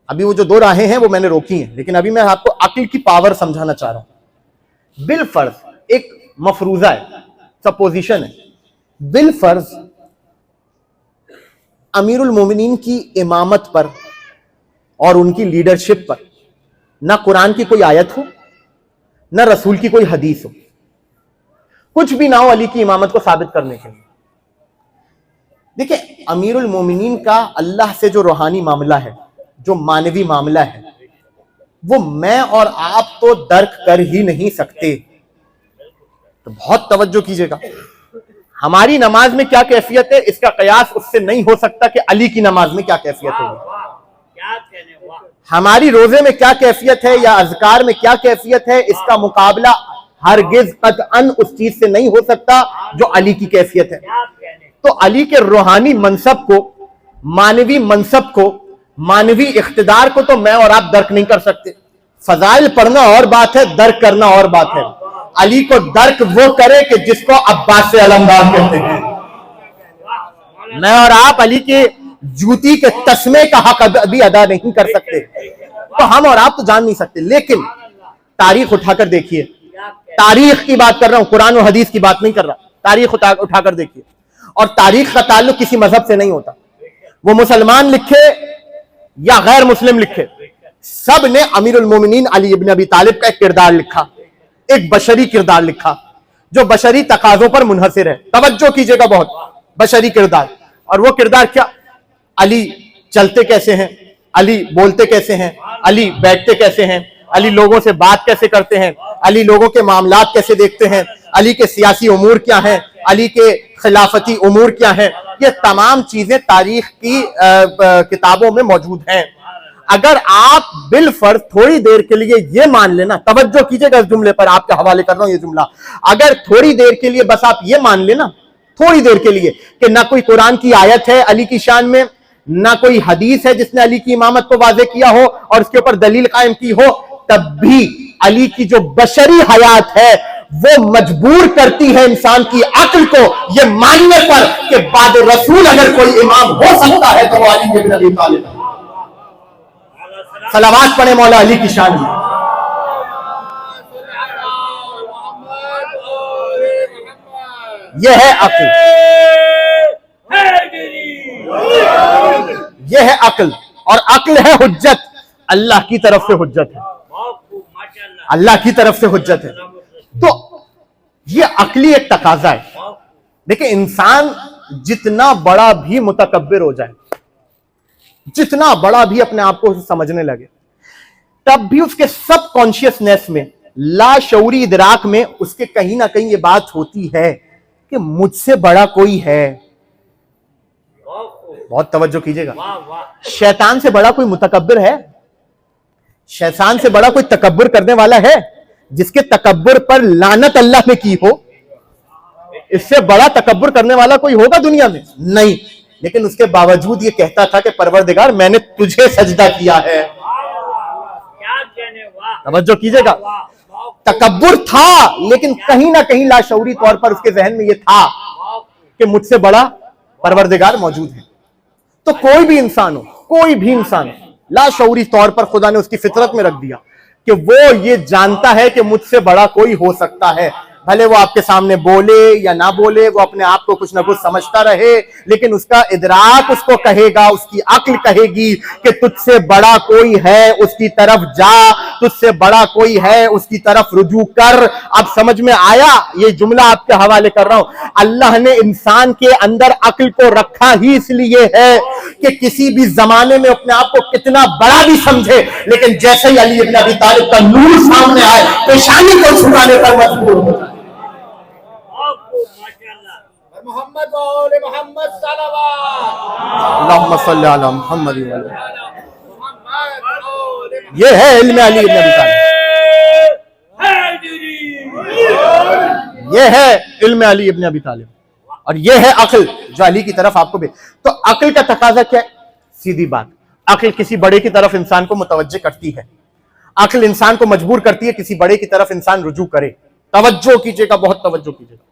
[SPEAKER 1] ابھی وہ جو دو راہیں ہیں وہ میں نے روکی ہیں, لیکن ابھی میں آپ کو عقل کی پاور سمجھانا چاہ رہا ہوں. بالفرض ایک مفروضہ ہے, سپوزیشن ہے, بالفرض امیر المومنین کی امامت پر اور ان کی لیڈرشپ پر نہ قرآن کی کوئی آیت ہو نہ رسول کی کوئی حدیث ہو, کچھ بھی نہ ہو علی کی امامت کو ثابت کرنے کے لیے. دیکھیں امیر المومنین کا اللہ سے جو روحانی معاملہ ہے, جو مانوی معاملہ ہے, وہ میں اور آپ تو درک کر ہی نہیں سکتے. تو بہت توجہ کیجئے گا. ہماری نماز میں کیا کیفیت ہے اس کا قیاس اس سے نہیں ہو سکتا کہ علی کی نماز میں کیا کیفیت ہوگی. ہماری روزے میں کیا کیفیت ہے یا اذکار میں کیا کیفیت ہے اس کا مقابلہ ہرگز قطعاً اس چیز سے نہیں ہو سکتا جو علی کی کیفیت ہے. تو علی کے روحانی منصب کو، مانوی منصب کو، مانوی اقتدار کو تو میں اور آپ درک نہیں کر سکتے. فضائل پڑھنا اور بات ہے، درک کرنا اور بات ہے. علی کو درک وہ کرے کہ جس کو عباس علمدار کہتے ہیں. میں اور آپ علی کے جوتی کے تسمے کا حق ابھی ادا نہیں کر سکتے، تو ہم اور آپ تو جان نہیں سکتے. لیکن تاریخ اٹھا کر دیکھیے، تاریخ کی بات کر رہا ہوں، قرآن و حدیث کی بات نہیں کر رہا. تاریخ اٹھا کر دیکھیے. اور تاریخ کا تعلق کسی مذہب سے نہیں ہوتا. وہ مسلمان لکھے یا غیر مسلم لکھے، سب نے امیر المومنین علی ابن ابی طالب کا ایک کردار لکھا، ایک بشری کردار لکھا جو بشری تقاضوں پر منحصر ہے. توجہ کیجئے گا بہت، بشری کردار. اور وہ کردار کیا؟ علی چلتے کیسے ہیں، علی بولتے کیسے ہیں، علی بیٹھتے کیسے ہیں، علی لوگوں سے بات کیسے کرتے ہیں، علی لوگوں کے معاملات کیسے دیکھتے ہیں، علی کے سیاسی امور کیا ہیں، علی کے خلافتی امور کیا ہیں. یہ تمام چیزیں تاریخ کی کتابوں میں موجود ہیں. اگر آپ بالفرض تھوڑی دیر کے لیے یہ مان لینا، توجہ کیجئے گا اس جملے پر، آپ کے حوالے کر رہا ہوں یہ جملہ، اگر تھوڑی دیر کے لیے بس آپ یہ مان لینا، تھوڑی دیر کے لیے، کہ نہ کوئی قرآن کی آیت ہے علی کی شان میں، نہ کوئی حدیث ہے جس نے علی کی امامت کو واضح کیا ہو اور اس کے اوپر دلیل قائم کی ہو، تب بھی علی کی جو بشری حیات ہے وہ مجبور کرتی ہے انسان کی عقل کو یہ ماننے پر کہ بعد رسول اگر کوئی امام ہو سکتا ہے تو وہ علی بن ابی طالب ہے. صلوات پڑھیں مولا علی کی شان میں. یہ ہے عقل، یہ ہے عقل. اور عقل ہے حجت، اللہ کی طرف سے حجت ہے، اللہ کی طرف سے حجت ہے. تو یہ عقلی ایک تقاضا ہے. دیکھیں انسان جتنا بڑا بھی متکبر ہو جائے، جتنا بڑا بھی اپنے آپ کو سمجھنے لگے، تب بھی اس کے سب کانشیسنیس میں، لا شعوری ادراک میں اس کے کہیں نہ کہیں یہ بات ہوتی ہے کہ مجھ سے بڑا کوئی ہے. بہت توجہ کیجئے گا. شیطان سے بڑا کوئی متکبر ہے؟ شیطان سے بڑا کوئی تکبر کرنے والا ہے جس کے تکبر پر لعنت اللہ نے کی ہو؟ اس سے بڑا تکبر کرنے والا کوئی ہوگا دنیا میں؟ نہیں. لیکن اس کے باوجود یہ کہتا تھا کہ پروردگار میں نے تجھے سجدہ کیا ہے. توجہ کیجئے گا. تکبر تھا لیکن کہیں نہ کہیں لاشعوری طور پر اس کے ذہن میں یہ تھا کہ مجھ سے بڑا پروردگار موجود ہے. تو کوئی بھی انسان ہو، کوئی بھی انسان ہو، لاشعوری طور پر خدا نے اس کی فطرت میں رکھ دیا کہ وہ یہ جانتا ہے کہ مجھ سے بڑا کوئی ہو سکتا ہے. بھلے وہ آپ کے سامنے بولے یا نہ بولے، وہ اپنے آپ کو کچھ نہ کچھ سمجھتا رہے، لیکن اس کا ادراک اس کو کہے گا، اس کی عقل کہے گی کہ تجھ سے بڑا کوئی ہے اس کی طرف جا، تجھ سے بڑا کوئی ہے اس کی طرف رجوع کر. اب سمجھ میں آیا؟ یہ جملہ آپ کے حوالے کر رہا ہوں. اللہ نے انسان کے اندر عقل کو رکھا ہی اس لیے ہے کہ کسی بھی زمانے میں اپنے آپ کو کتنا بڑا بھی سمجھے، لیکن جیسے ہی علی ابن ابی طالب کا نور سامنے آئے پیشانی کو چھپانے پر مجبور ہو جائے.
[SPEAKER 2] محمد و محمد صلوات
[SPEAKER 1] اللہم صلی علی محمد. یہ ہے علم علی ابن ابی طالب، یہ ہے علم علی ابن ابی طالب، اور یہ ہے عقل جو علی کی طرف آپ کو تو عقل کا تقاضا کیا ہے؟ سیدھی بات، عقل کسی بڑے کی طرف انسان کو متوجہ کرتی ہے. عقل انسان کو مجبور کرتی ہے کسی بڑے کی طرف انسان رجوع کرے. توجہ کیجئے گا، بہت توجہ کیجئے گا.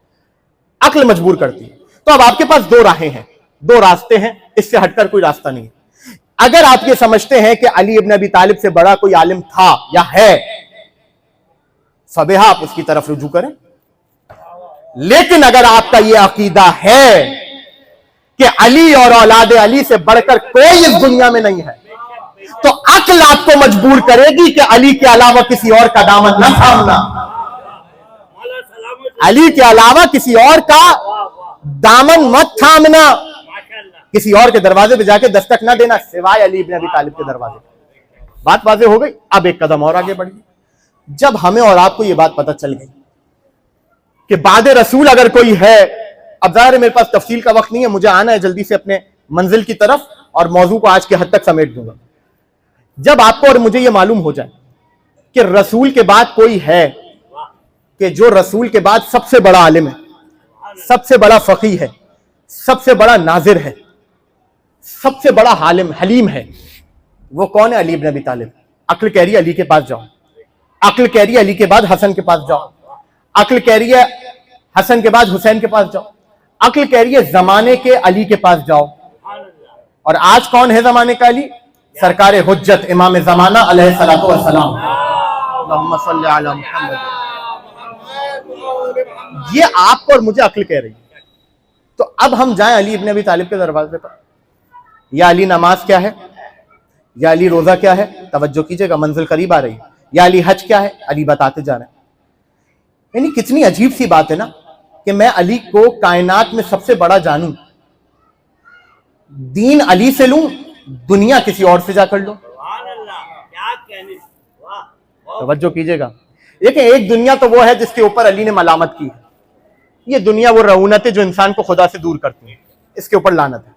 [SPEAKER 1] عقل مجبور کرتی ہے. تو اب آپ کے پاس دو راہیں ہیں، دو راستے ہیں، اس سے ہٹ کر کوئی راستہ نہیں ہے. اگر آپ یہ سمجھتے ہیں کہ علی ابن ابی طالب سے بڑا کوئی عالم تھا یا ہے، فبہا آپ اس کی طرف رجوع کریں. لیکن اگر آپ کا یہ عقیدہ ہے کہ علی اور اولاد علی سے بڑھ کر کوئی اس دنیا میں نہیں ہے، تو عقل آپ کو مجبور کرے گی کہ علی کے علاوہ کسی اور کا دامن نہ تھامنا، علی کے علاوہ کسی اور کا دامن مت تھامنا، کسی اور کے دروازے پہ جا کے دستک نہ دینا سوائے علی ابن ابی طالب کے دروازے. بات واضح ہو گئی. اب ایک قدم اور آگے بڑھ گئی. جب ہمیں اور آپ کو یہ بات پتہ چل گئی کہ بعد رسول اگر کوئی ہے اب ظاہر ہے میرے پاس تفصیل کا وقت نہیں ہے, مجھے آنا ہے جلدی سے اپنے منزل کی طرف, اور موضوع کو آج کے حد تک سمیٹ دوں گا. جب آپ کو اور مجھے یہ معلوم ہو جائے کہ رسول کے بعد کوئی ہے کہ جو رسول کے بعد سب سے بڑا عالم ہے, سب سے بڑا فقیہ ہے, سب سے بڑا ناظر ہے, سب سے بڑا حلیم ہے, وہ کون ہے؟ علی ابن ابی طالب. عقل کہہ رہی ہے علی کے پاس جاؤ, عقل کہہ رہی ہے علی کے بعد حسن کے پاس جاؤ, عقل کہہ رہی ہے حسن کے بعد حسین کے پاس جاؤ, عقل کہہ رہی ہے زمانے کے علی کے پاس جاؤ. اور آج کون ہے زمانے کا علی؟ سرکار حجت امام زمانہ علیہ الصلوۃ والسلام. اللہم صلی علی محمد. یہ آپ کو اور مجھے عقل کہہ رہی ہے. تو اب ہم جائیں علی ابن ابی طالب کے دروازے پر. یا علی نماز کیا ہے؟ یا علی روزہ کیا ہے؟ توجہ کیجئے گا, منزل قریب آ رہی ہے. یا علی حج کیا ہے؟ علی بتاتے جا رہے ہیں. یعنی کتنی عجیب سی بات ہے نا کہ میں علی کو کائنات میں سب سے بڑا جانوں, دین علی سے لوں, دنیا کسی اور سے جا کر لوں. توجہ کیجئے گا. دیکھیں ایک دنیا تو وہ ہے جس کے اوپر علی نے ملامت کی ہے. یہ دنیا وہ رعونت ہے جو انسان کو خدا سے دور کرتی ہے, اس کے اوپر لعنت ہے.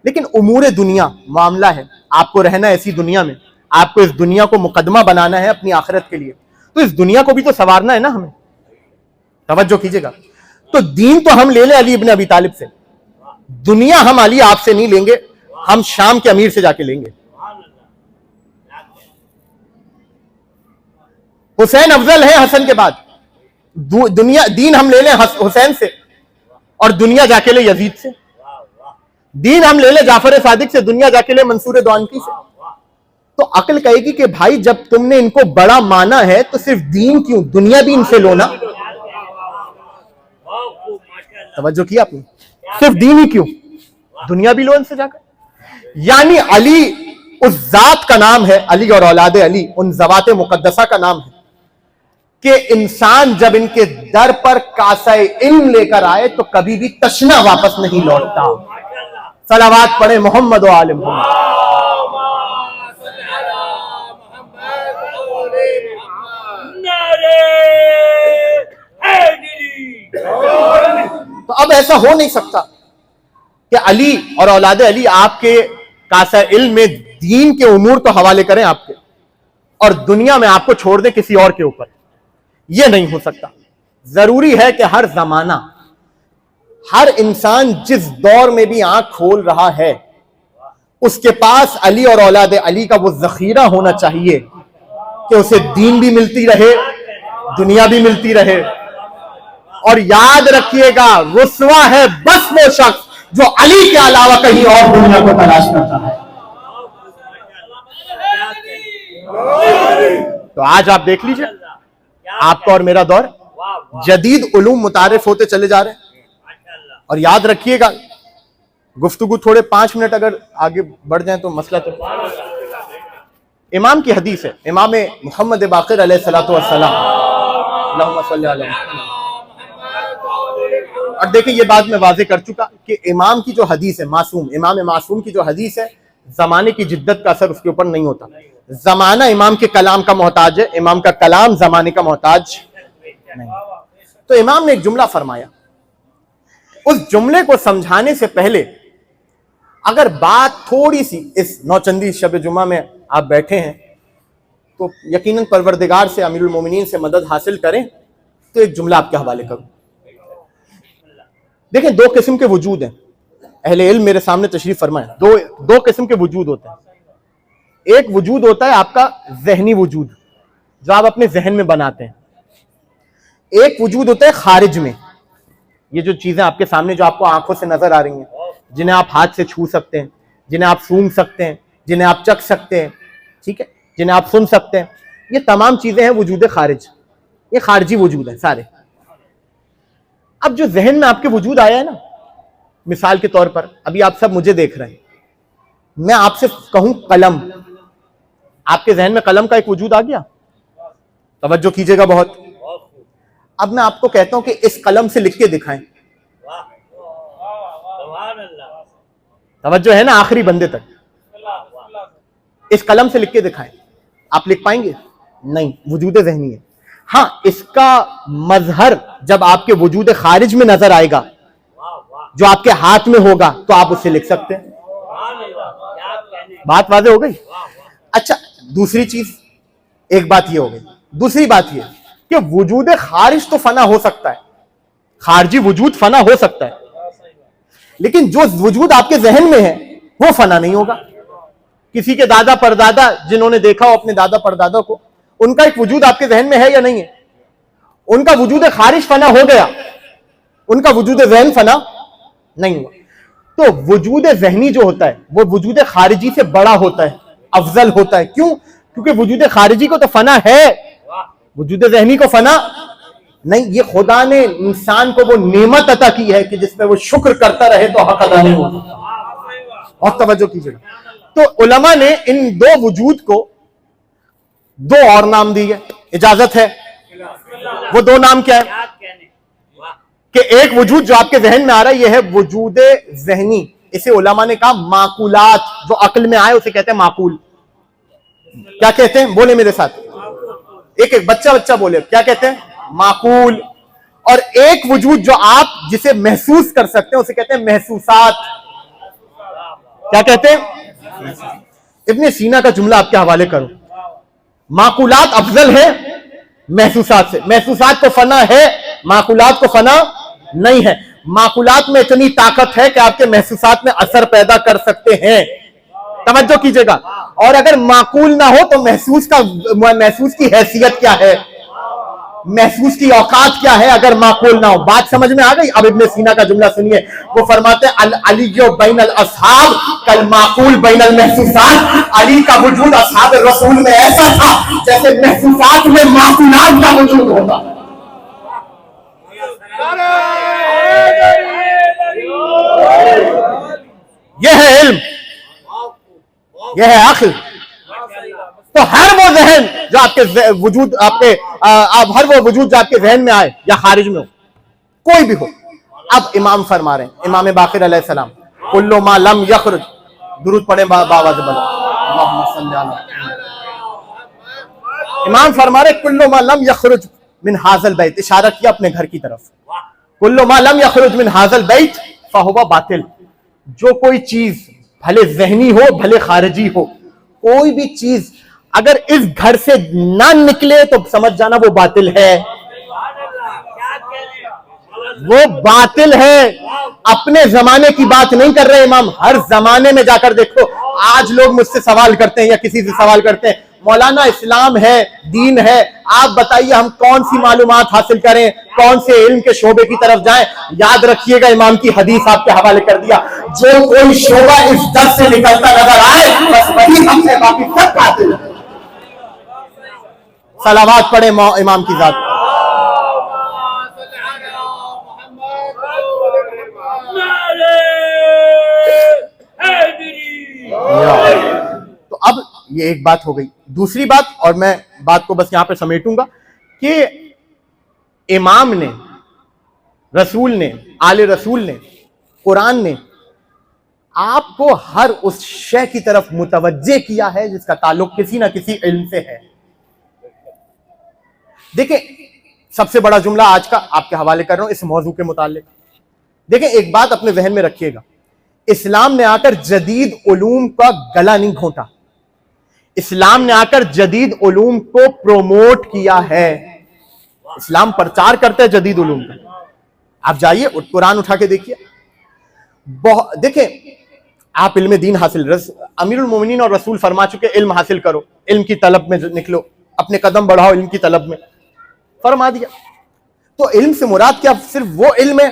[SPEAKER 1] لیکن امور دنیا معاملہ ہے, آپ کو رہنا ایسی دنیا میں, آپ کو اس دنیا کو مقدمہ بنانا ہے اپنی آخرت کے لیے, تو اس دنیا کو بھی تو سنوارنا ہے نا ہمیں. توجہ کیجئے گا. تو دین تو ہم لے لیں علی ابن ابی طالب سے, دنیا ہم علی آپ سے نہیں لیں گے, ہم شام کے امیر سے جا کے لیں گے. حسین افضل ہے حسن کے بعد, دنیا دین ہم لے لیں حسین سے, اور دنیا جا کے لے یزید سے. دین ہم لے لیں جعفر صادق سے, دنیا جا کے لے منصور دوانکی سے. تو عقل کہے گی کہ بھائی جب تم نے ان کو بڑا مانا ہے تو صرف دین کیوں, دنیا بھی ان سے لو نا. توجہ کیا آپ نے, صرف دین ہی کیوں, دنیا بھی لو ان سے جا کر. یعنی علی اس ذات کا نام ہے, علی اور اولاد علی ان ذوات مقدسہ کا نام ہے کہ انسان جب ان کے در پر کاسہ علم لے کر آئے تو کبھی بھی تشنا واپس نہیں لوٹتا. صلوات پڑھیں محمد و آل محمد. تو اب ایسا ہو نہیں سکتا کہ علی اور اولاد علی آپ کے کاسہ علم میں دین کے امور تو حوالے کریں آپ کے, اور دنیا میں آپ کو چھوڑ دیں کسی اور کے اوپر. یہ نہیں ہو سکتا. ضروری ہے کہ ہر زمانہ, ہر انسان جس دور میں بھی آنکھ کھول رہا ہے, اس کے پاس علی اور اولاد علی کا وہ ذخیرہ ہونا چاہیے کہ اسے دین بھی ملتی رہے, دنیا بھی ملتی رہے. اور یاد رکھیے گا, رسوا ہے بس وہ شخص جو علی کے علاوہ کہیں اور دنیا کو تلاش کرتا ہے. تو آج آپ دیکھ لیجئے, آپ کا اور میرا دور جدید علوم متعارف ہوتے چلے جا رہے ہیں. اور یاد رکھیے گا, گفتگو تھوڑے 5 منٹ اگر آگے بڑھ جائیں تو مسئلہ تو. امام کی حدیث ہے, امام محمد باقر علیہ الصلوۃ والسلام, اللہم صلی علی محمد. اور دیکھیں یہ بات میں واضح کر چکا کہ امام کی جو حدیث ہے, معصوم امام معصوم کی جو حدیث ہے, زمانے کی جدت کا اثر اس کے اوپر نہیں ہوتا. زمانہ امام کے کلام کا محتاج ہے, امام کا کلام زمانے کا محتاج نہیں. تو امام نے ایک جملہ فرمایا, اس جملے کو سمجھانے سے پہلے اگر بات تھوڑی سی, اس نوچندی شب جمعہ میں آپ بیٹھے ہیں تو یقیناً پروردگار سے, امیر المومنین سے مدد حاصل کریں, تو ایک جملہ آپ کے حوالے کروں. دیکھیں 2 قسم کے وجود ہیں, اہل علم میرے سامنے تشریف فرمائیں. دو قسم کے وجود ہوتے ہیں. ایک وجود ہوتا ہے آپ کا ذہنی وجود, جو آپ اپنے ذہن میں بناتے ہیں. ایک وجود ہوتا ہے خارج میں, یہ جو چیزیں آپ کے سامنے جو آپ کو آنکھوں سے نظر آ رہی ہیں, جنہیں آپ ہاتھ سے چھو سکتے ہیں, جنہیں آپ سونگھ سکتے ہیں, جنہیں آپ چکھ سکتے ہیں, ٹھیک ہے, جنہیں آپ سن سکتے ہیں, یہ تمام چیزیں ہیں وجود خارج. یہ خارجی وجود ہیں سارے. اب جو ذہن میں آپ کے وجود آیا ہے نا, مثال کے طور پر ابھی آپ سب مجھے دیکھ رہے ہیں, میں آپ سے کہوں قلم, آپ کے ذہن میں قلم کا ایک وجود آ گیا. توجہ کیجئے گا بہت. اب میں آپ کو کہتا ہوں کہ اس قلم سے لکھ کے دکھائیں. توجہ ہے نا آخری بندے تک. اس قلم سے لکھ کے دکھائیں, آپ لکھ پائیں گے؟ نہیں, وجود ذہنی ہے. ہاں, اس کا مظہر جب آپ کے وجود خارج میں نظر آئے گا جو آپ کے ہاتھ میں ہوگا تو آپ اسے لکھ سکتے ہیں. بات واضح ہو گئی؟ اچھا دوسری چیز، ایک بات یہ ہو گئی. دوسری بات یہ کہ وجود خارج تو فنا ہو سکتا ہے، خارجی وجود فنا ہو سکتا ہے، لیکن جو وجود آپ کے ذہن میں ہے وہ فنا نہیں ہوگا. کسی کے دادا پردادا جنہوں نے دیکھا ہو اپنے دادا پردادا کو، ان کا ایک وجود آپ کے ذہن میں ہے یا نہیں ہے؟ ان کا وجود خارج فنا ہو گیا، ان کا وجود ذہن فنا نہیں ہوا. تو وجود ذہنی جو ہوتا ہے وہ وجود خارجی سے بڑا ہوتا ہے، افضل ہوتا ہے. کیوں؟ کیونکہ وجود خارجی کو تو فنا ہے، وجود ذہنی کو فنا نہیں. یہ خدا نے انسان کو وہ نعمت عطا کی ہے کہ جس پہ وہ شکر کرتا رہے تو حق ادا نہیں ہوتا. اور توجہ کیجیے گا. تو علماء نے ان دو وجود کو دو اور نام دیے، اجازت ہے. وہ دو نام کیا ہے؟ کہ ایک وجود جو آپ کے ذہن میں آ رہا ہے یہ ہے وجود ذہنی، اسے علماء نے کہا معقولات. جو عقل میں آئے اسے کہتے ہیں معقول. کیا کہتے ہیں؟ بولے میرے ساتھ، ایک ایک بچہ بولے. کیا کہتے ہیں؟ معقول. اور ایک وجود جو آپ جسے محسوس کر سکتے ہیں اسے کہتے ہیں محسوسات. کیا کہتے ہیں؟ ابن سینا کا جملہ آپ کے حوالے کروں. معقولات افضل ہے محسوسات سے. محسوسات کو فنا ہے، معقولات کو فنا نہیں ہے. معقولات میں اتنی طاقت ہے کہ آپ کے محسوسات میں اثر پیدا کر سکتے ہیں. توجہ کیجئے گا. اور اگر معقول نہ ہو تو محسوس کی حیثیت کیا ہے، محسوس کی اوقات کیا ہے اگر معقول نہ ہو. بات سمجھ میں آ گئی؟ اب ابن سینا کا جملہ سنیے. وہ فرماتے ہیں العلی بین الاصحاب کالمعقول بین المحسوسات. علی کا وجود اصحاب رسول میں ایسا تھا جیسے محسوسات میں معقولات کا وجود ہوتا. یہ ہے علم، یہ ہے عقل. تو ہر وہ ذہن جو آپ کے وجود ہر وہ وجود جو آپ کے ذہن میں آئے یا خارج میں ہو، کوئی بھی ہو. اب امام فرما رہے ہیں، امام باقر علیہ السلام، کل ما لم یخرج، درود پڑھیں باواز بلا اللہم صلی علی. امام فرما رہے کل ما لم یخرج من ھذا البیت، اشارہ کیا اپنے گھر کی طرف. کل ما لم یخرج من ھذا البیت فہو باطل. جو کوئی چیز بھلے ذہنی ہو بھلے خارجی ہو، کوئی بھی چیز اگر اس گھر سے نہ نکلے تو سمجھ جانا وہ باطل ہے، وہ باطل ہے. اپنے زمانے کی بات نہیں کر رہے امام، ہر زمانے میں جا کر دیکھو. آج لوگ مجھ سے سوال کرتے ہیں یا کسی سے سوال کرتے ہیں، مولانا اسلام ہے، دین ہے، آپ بتائیے ہم کون سی معلومات حاصل کریں، کون سے علم کے شعبے کی طرف جائیں. یاد رکھیے گا امام کی حدیث آپ کے حوالے کر دیا، جو کوئی شعبہ اس در سے نکلتا نظر آئے بس وہی ہم سے، باقی سب باطل ہے. صلوات پڑھیں امام کی ذات. تو اب یہ ایک بات ہو گئی. دوسری بات، اور میں بات کو بس یہاں پہ سمیٹوں گا، کہ امام نے، رسول نے، آل رسول نے، قرآن نے آپ کو ہر اس شے کی طرف متوجہ کیا ہے جس کا تعلق کسی نہ کسی علم سے ہے. دیکھیں سب سے بڑا جملہ آج کا آپ کے حوالے کر رہا ہوں اس موضوع کے متعلق. دیکھیں ایک بات اپنے ذہن میں رکھیے گا، اسلام نے آ کر جدید علوم کا گلا نہیں گھونٹا. اسلام نے آ کر جدید علوم کو پروموٹ کیا ہے. اسلام پرچار کرتا ہے جدید علوم کا. آپ جائیے قرآن اٹھا کے دیکھیے. دیکھیں آپ علم دین حاصل، امیر المومنین اور رسول فرما چکے علم حاصل کرو، علم کی طلب میں نکلو، اپنے قدم بڑھاؤ علم کی طلب میں، فرما دیا. تو علم سے مراد کیا صرف وہ علم ہے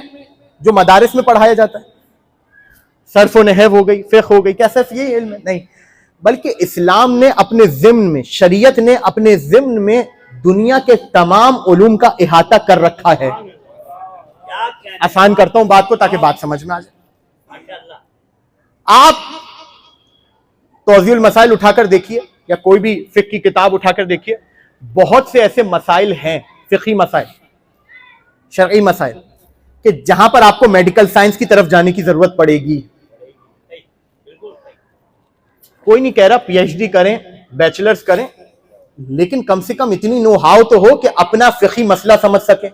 [SPEAKER 1] جو مدارس میں پڑھایا جاتا ہے؟ صرف و نحو ہو گئی، فقہ ہو گئی، کیا صرف یہی علم ہے؟ نہیں، بلکہ اسلام نے اپنے ضمن میں، شریعت نے اپنے ضمن میں دنیا کے تمام علوم کا احاطہ کر رکھا ہے. آسان کرتا ہوں بات کو تاکہ بات سمجھ میں آ جائے. آپ توضیح المسائل اٹھا کر دیکھیے یا کوئی بھی فقہ کی کتاب اٹھا کر دیکھیے، بہت سے ایسے مسائل ہیں، فقہی مسائل، شرعی مسائل، کہ جہاں پر آپ کو میڈیکل سائنس کی طرف جانے کی ضرورت پڑے گی. کوئی نہیں کہہ رہا پی ایچ ڈی کریں، بیچلرز کریں، لیکن کم سے کم اتنی نو ہاؤ تو ہو کہ اپنا فقہی مسئلہ سمجھ سکیں.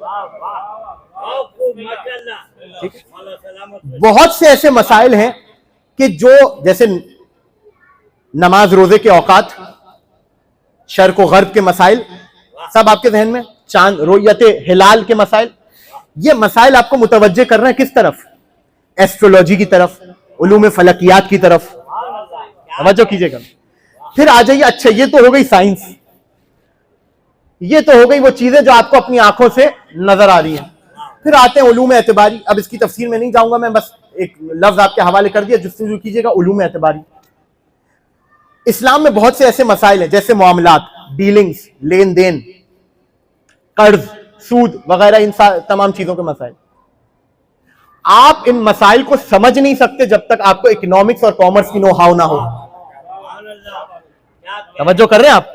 [SPEAKER 1] بہت سے ایسے مسائل ہیں کہ جو جیسے نماز روزے کے اوقات، شرق و غرب کے مسائل، سب آپ کے ذہن میں، چاند رؤیت ہلال کے مسائل، یہ مسائل آپ کو متوجہ کر رہے ہیں کس طرف؟ ایسٹرولوجی کی طرف، علوم فلکیات کی طرف. توجہ کیجئے گا. پھر آ جائیے، اچھا یہ تو ہو گئی سائنس، یہ تو ہو گئی وہ چیزیں جو آپ کو اپنی آنکھوں سے نظر آ رہی ہیں. پھر آتے ہیں علوم اعتباری. اب اس کی تفسیر میں نہیں جاؤں گا، میں بس ایک لفظ آپ کے حوالے کر دیا، جستجو کیجئے گا علوم اعتباری. اسلام میں بہت سے ایسے مسائل ہیں جیسے معاملات، ڈیلنگز، لین دین، قرض، سود وغیرہ، ان تمام چیزوں کے مسائل. آپ ان مسائل کو سمجھ نہیں سکتے جب تک آپ کو اکنامکس اور کامرس کی نو ہاؤ نہ ہو. توجہ کر رہے ہیں آپ؟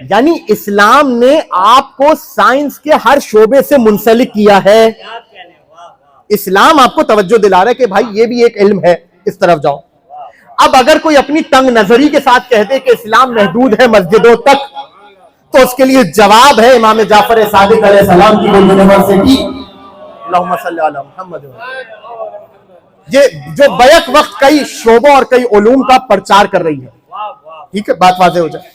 [SPEAKER 1] یعنی اسلام نے آپ کو سائنس کے ہر شعبے سے منسلک کیا ہے. اسلام آپ کو توجہ دلا رہا ہے کہ بھائی یہ بھی ایک علم ہے، اس طرف جاؤ. اب اگر کوئی اپنی تنگ نظری کے ساتھ کہتے کہ اسلام محدود ہے مسجدوں تک، تو اس کے لیے جواب ہے امام جعفر صادق علیہ السلام کی وہ یونیورسٹی، اللہم صلی علی محمد، جو بیک وقت کئی شعبوں اور کئی علوم کا پرچار کر رہی ہے. ٹھیک ہے، بات واضح ہو جائے.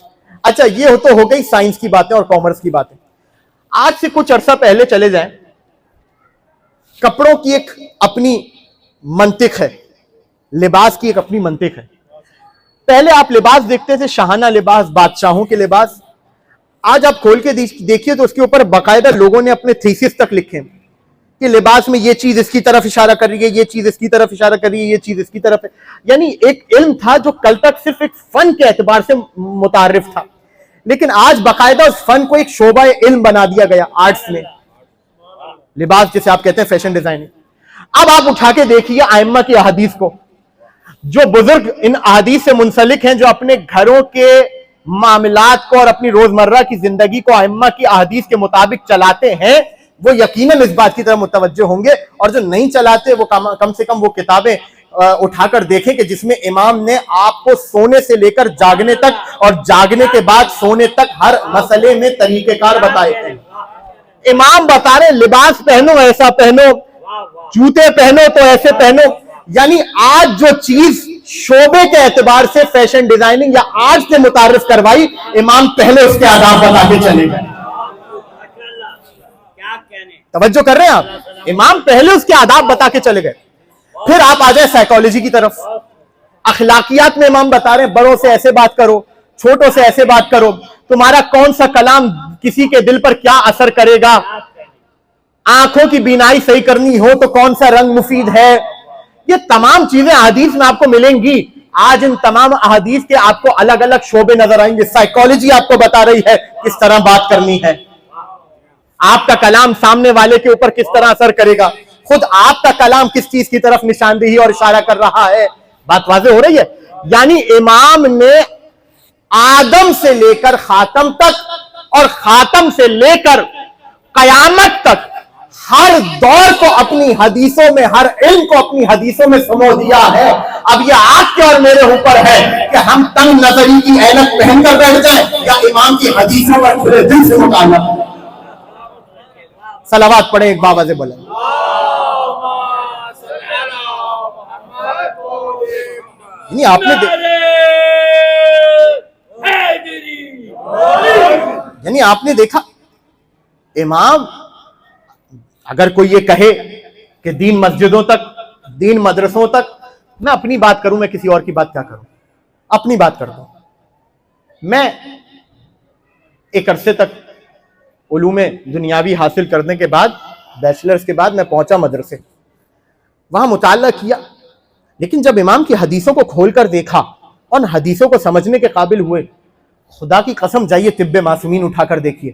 [SPEAKER 1] اچھا یہ تو ہو گئی سائنس کی باتیں اور کامرس کی باتیں. آج سے کچھ عرصہ پہلے چلے جائیں، کپڑوں کی ایک اپنی منطق ہے، لباس کی ایک اپنی منطق ہے. پہلے آپ لباس دیکھتے تھے، شاہانہ لباس، بادشاہوں کے لباس. آج آپ کھول کے دیکھیے تو اس کے اوپر باقاعدہ لوگوں نے اپنے تھیسس تک لکھے کہ لباس میں یہ چیز اس کی طرف اشارہ کر رہی ہے، یہ چیز اس کی طرف اشارہ کر رہی ہے، یہ چیز اس کی طرف ہے. یعنی ایک علم تھا جو کل تک صرف ایک فن کے اعتبار سے متعارف تھا، لیکن آج باقاعدہ اس فن کو ایک شعبہ علم بنا دیا گیا آرٹس میں. لباس جسے آپ کہتے ہیں فیشن ڈیزائننگ. اب آپ اٹھا کے دیکھیے ائمہ کی احادیث کو، جو بزرگ ان احادیث سے منسلک ہیں، جو اپنے گھروں کے معاملات کو اور اپنی روزمرہ کی زندگی کو ائمہ کی احادیث کے مطابق چلاتے ہیں، وہ یقیناً اس بات کی طرف متوجہ ہوں گے. اور جو نہیں چلاتے وہ کم سے کم وہ کتابیں اٹھا کر دیکھیں کہ جس میں امام نے آپ کو سونے سے لے کر جاگنے تک اور جاگنے کے بعد سونے تک ہر مسئلے میں طریقہ کار بتائے ہیں. امام بتا رہے لباس پہنو ایسا پہنو، جوتے پہنو تو ایسے پہنو. یعنی آج جو چیز شعبے کے اعتبار سے فیشن ڈیزائننگ یا آرٹ سے متعارف کروائی، امام پہلے اس کے آداب بتا کے چلے گئے. توجہ کر رہے ہیں آپ؟ امام پہلے اس کے آداب بتا کے چلے گئے. پھر آپ آ جائیں سائیکالوجی کی طرف. اخلاقیات میں امام بتا رہے ہیں بڑوں سے ایسے بات کرو، چھوٹوں سے ایسے بات کرو، تمہارا کون سا کلام کسی کے دل پر کیا اثر کرے گا، آنکھوں کی بینائی صحیح کرنی ہو تو کون سا رنگ مفید ہے. یہ تمام چیزیں احادیث میں آپ کو ملیں گی. آج ان تمام احادیث کے آپ کو الگ الگ شعبے نظر آئیں گے. سائیکالوجی آپ کو بتا رہی ہے کس طرح بات کرنی ہے، آپ کا کلام سامنے والے کے اوپر کس طرح اثر کرے گا، خود آپ کا کلام کس چیز کی طرف نشاندہی اور اشارہ کر رہا ہے. بات واضح ہو رہی ہے؟ یعنی امام نے آدم سے لے کر خاتم تک اور خاتم سے لے کر قیامت تک ہر دور کو اپنی حدیثوں میں، ہر علم کو اپنی حدیثوں میں سمو دیا ہے. اب یہ آپ کے اور میرے اوپر ہے کہ ہم تنگ نظری کی اینک پہن کر بیٹھ جائیں یا امام کی حدیثوں پر کھلے دل سے مطالعہ. صلوات پڑھیں ایک بابا سے بلند. یعنی آپ نے دیکھا امام، اگر کوئی یہ کہے کہ دین مسجدوں تک، دین مدرسوں تک، میں اپنی بات کروں، میں کسی اور کی بات کیا کروں، اپنی بات کرتا ہوں. میں ایک عرصے تک علوم دنیاوی حاصل کرنے کے بعد، بیچلرز کے بعد میں پہنچا مدرسے، وہاں مطالعہ کیا. لیکن جب امام کی حدیثوں کو کھول کر دیکھا اور حدیثوں کو سمجھنے کے قابل ہوئے، خدا کی قسم جائیے طب معصومین اٹھا کر دیکھیے،